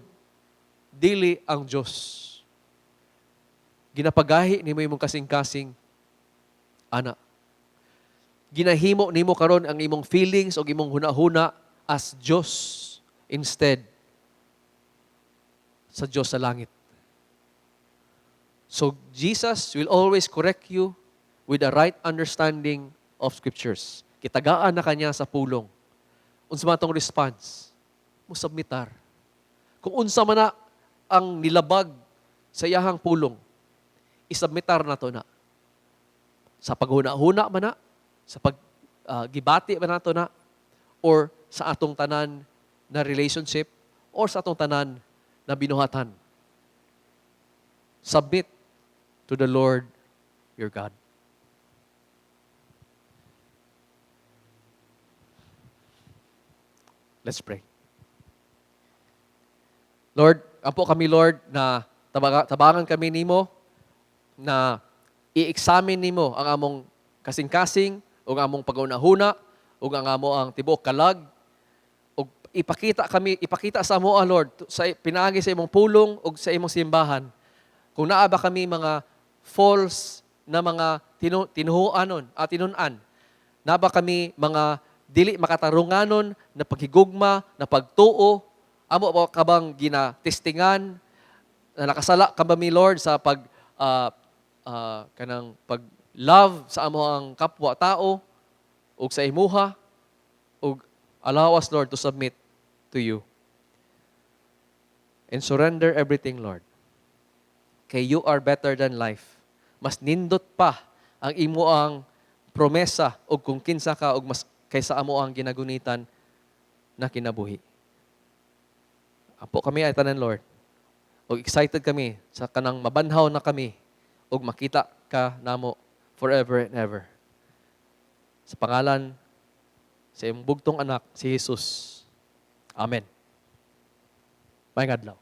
dili ang Diyos. Ginapagahi nimo imong kasing-kasing, ana. Ginahimo nimo karon ang imong feelings o imong huna-huna as Diyos instead sa Diyos sa langit. So, Jesus will always correct you with the right understanding of Scriptures. Kitagaan na kanya sa pulong. Unsa man tong response, mo submitar. Kung unsa man na ang nilabag sa iyahang pulong, isubmitar na to na. Sa paghuna-huna man na, sa paggibati man na to na, or sa atong tanan na relationship, or sa atong tanan na binuhatan. Submit to the Lord your God. Let's pray. Lord, ampo kami, Lord, na tabangan kami nimo, na i-examine nimo ang among kasing-kasing, o ang among pag-unahuna, o ang among tibuok kalag, o ipakita sa amo, Lord, sa pinaagi sa imong pulong, o sa imong simbahan, kung naa ba kami mga false na mga tinunan, na ba kami mga dili makatarunganon na paghigugma, na pagtuo, amo ba kabang ginatestingan, na nakasala ka ba mi, Lord, sa kanang pag-love sa amo ang kapwa-tao, o sa imuha, o allow us, Lord, to submit to you. And surrender everything, Lord. Kay you are better than life. Mas nindot pa ang imo ang promesa, o kung kinsa ka, o mas kaysa amo ang ginagunitan na kinabuhi. Apo kami ay tanan, Lord. O excited kami sa kanang mabanhaw na kami, o makita ka namo forever and ever. Sa pangalan sa iyong bugtong anak, si Jesus. Amen. Maayong adlaw.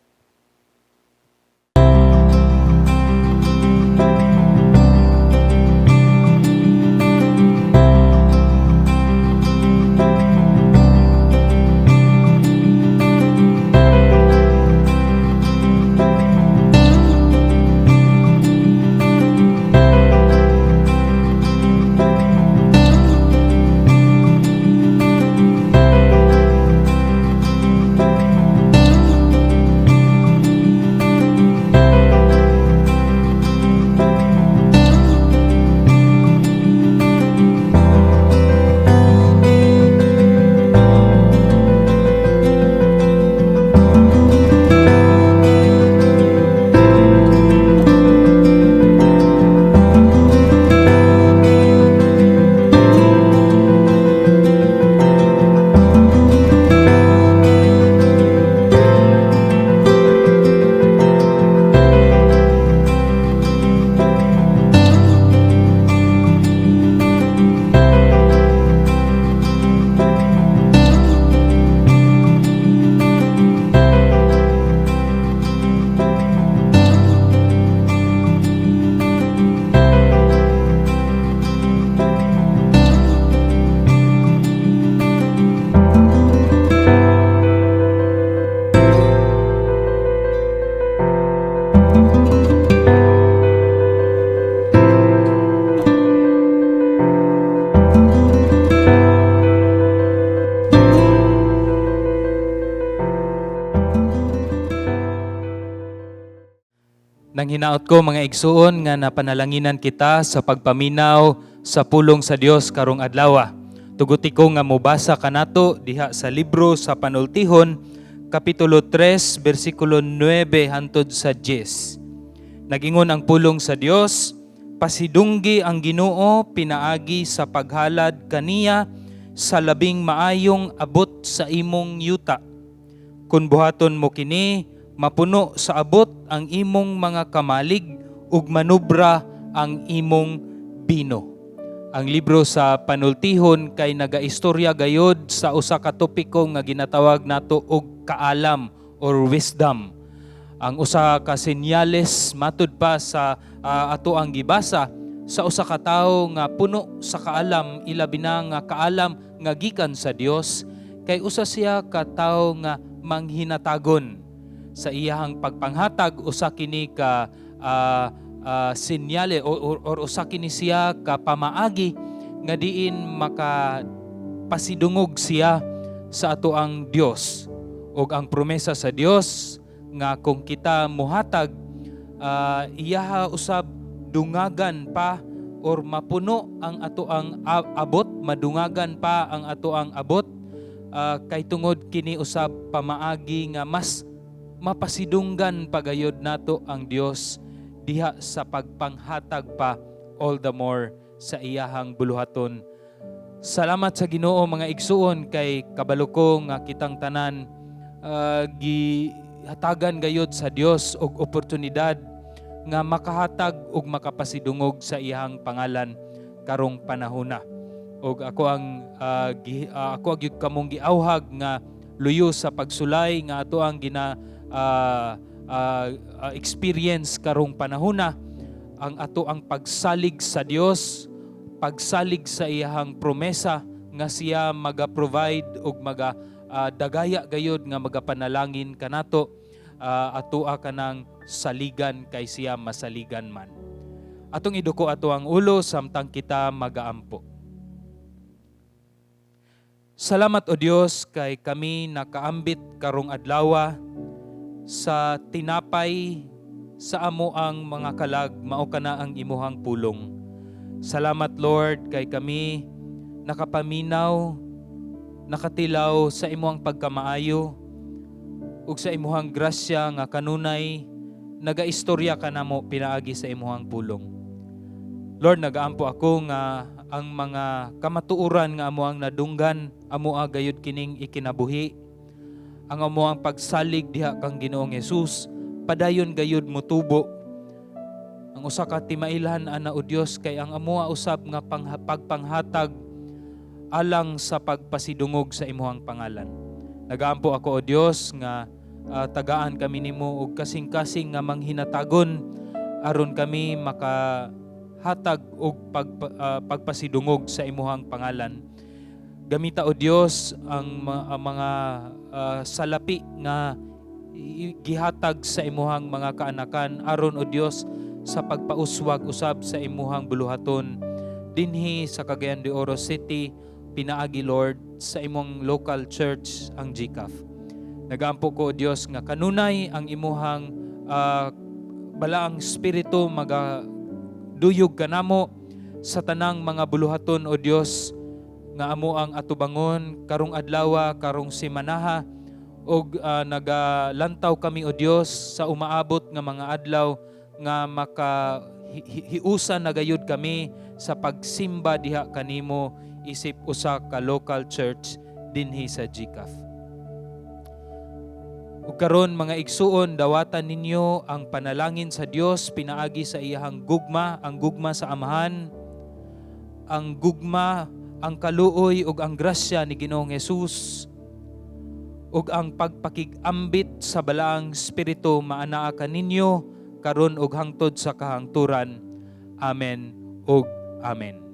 Nang hinaot ko mga igsuon nga napanalanginan kita sa pagpaminaw sa pulong sa Dios karong adlaw. Tuguti ko nga mobasa kanato diha sa libro sa Panultihon, Kapitulo 3, versikulo 9 hantod sa 10. Nagingon ang pulong sa Dios, pasidunggi ang Ginoo pinaagi sa paghalad kaniya sa labing maayong abot sa imong yuta. Kung buhaton mo kini, mapuno sa abot ang imong mga kamalig ug manubra ang imong bino. Ang libro sa Panultihon kay nagaistorya gayod sa usa ka topiko nga ginatawag nato og kaalam or wisdom. Ang usa ka senyales matud pa sa ato ang gibasa sa usa ka tawo nga puno sa kaalam, ilabi na nga kaalam nga gikan sa Dios, kay usa siya ka tawo nga manghinatagon. Sa iyahang pagpanghatag usa kini ka senyale or usa kini siya ka pamaagi nga diin makapasidungog siya sa ato ang Dios. Og ang promesa sa Dios nga kung kita muhatag iyaha usab dungagan pa or mapuno ang ato ang abot, madungagan pa ang ato ang abot kay tungod kini usab pamaagi nga mas mapasidunggan pagayod nato ang Dios diha sa pagpanghatag pa all the more sa iyahang buluhaton. Salamat sa Ginoo mga igsuon kay kabalo ko nga kitang tanan gihatagan gayod sa Dios og oportunidad nga makahatag og makapasidungog sa iyahang pangalan karong panahona. Og ako ang kamong giawhag nga luyo sa pagsulay nga ato ang experience karong panahona, ang ato ang pagsalig sa Dios, pagsalig sa iyahang promesa nga siya maga-provide og dagaya gayod nga magapanalangin kanato ato kanang saligan kay siya masaligan man. Atong iduko ato ang ulo samtang kita magaampo. Salamat o Dios kay kami nakaambit karong adlaw sa tinapay sa amo ang mga kalag mao kana ang imuhang pulong. Salamat Lord kay kami nakapaminaw, nakatilaw sa imuhang pagkamaayo ug sa imuhang grasya nga kanunay nagaistorya ka namo pinaagi sa imuhang pulong. Lord, nagaampo ako nga ang mga kamatuoran nga amo ang nadunggan amo gayud kining ikinabuhi. Ang amo ang pagsalig diha kang Ginoong Hesus padayon gayud motubo. Ang usa ka timailhan ana o Dios kay ang amo usab nga pagpanghatag alang sa pagpasidungog sa imuhang pangalan. Nagaampo ako o Dios nga tagaan kami nimo og kasing-kasing nga manghinatagon aron kami makahatag og pagpasidungog sa imuhang pangalan. Gamita o Dios ang mga salapi nga gihatag sa imuhang mga kaanakan aron o Dios sa pagpauswag usab sa imuhang buluhaton dinhi sa Cagayan de Oro City, pinaagi Lord sa imong local church ang GCAF. Nagaampo ko o Dios nga kanunay ang imuhang balaang espiritu magaduyog kanamo sa tanang mga buluhaton o Dios nga amo ang atubangon karong adlaw, karong semanaha og nagalantaw kami o Dios sa umaabot nga mga adlaw nga makahiusan na gayud kami sa pagsimba diha kanimo isip usa ka local church dinhi sa GCAF. Ug karon mga igsuon, dawatan ninyo ang panalangin sa Dios pinaagi sa iyahang gugma, ang gugma sa amahan, ang gugma, ang kaluoy ug ang grasya ni Ginoong Hesus ug ang pagpakig-ambit sa balaang espiritu maanaa kaninyo karon ug hangtod sa kahangturan. Amen ug amen.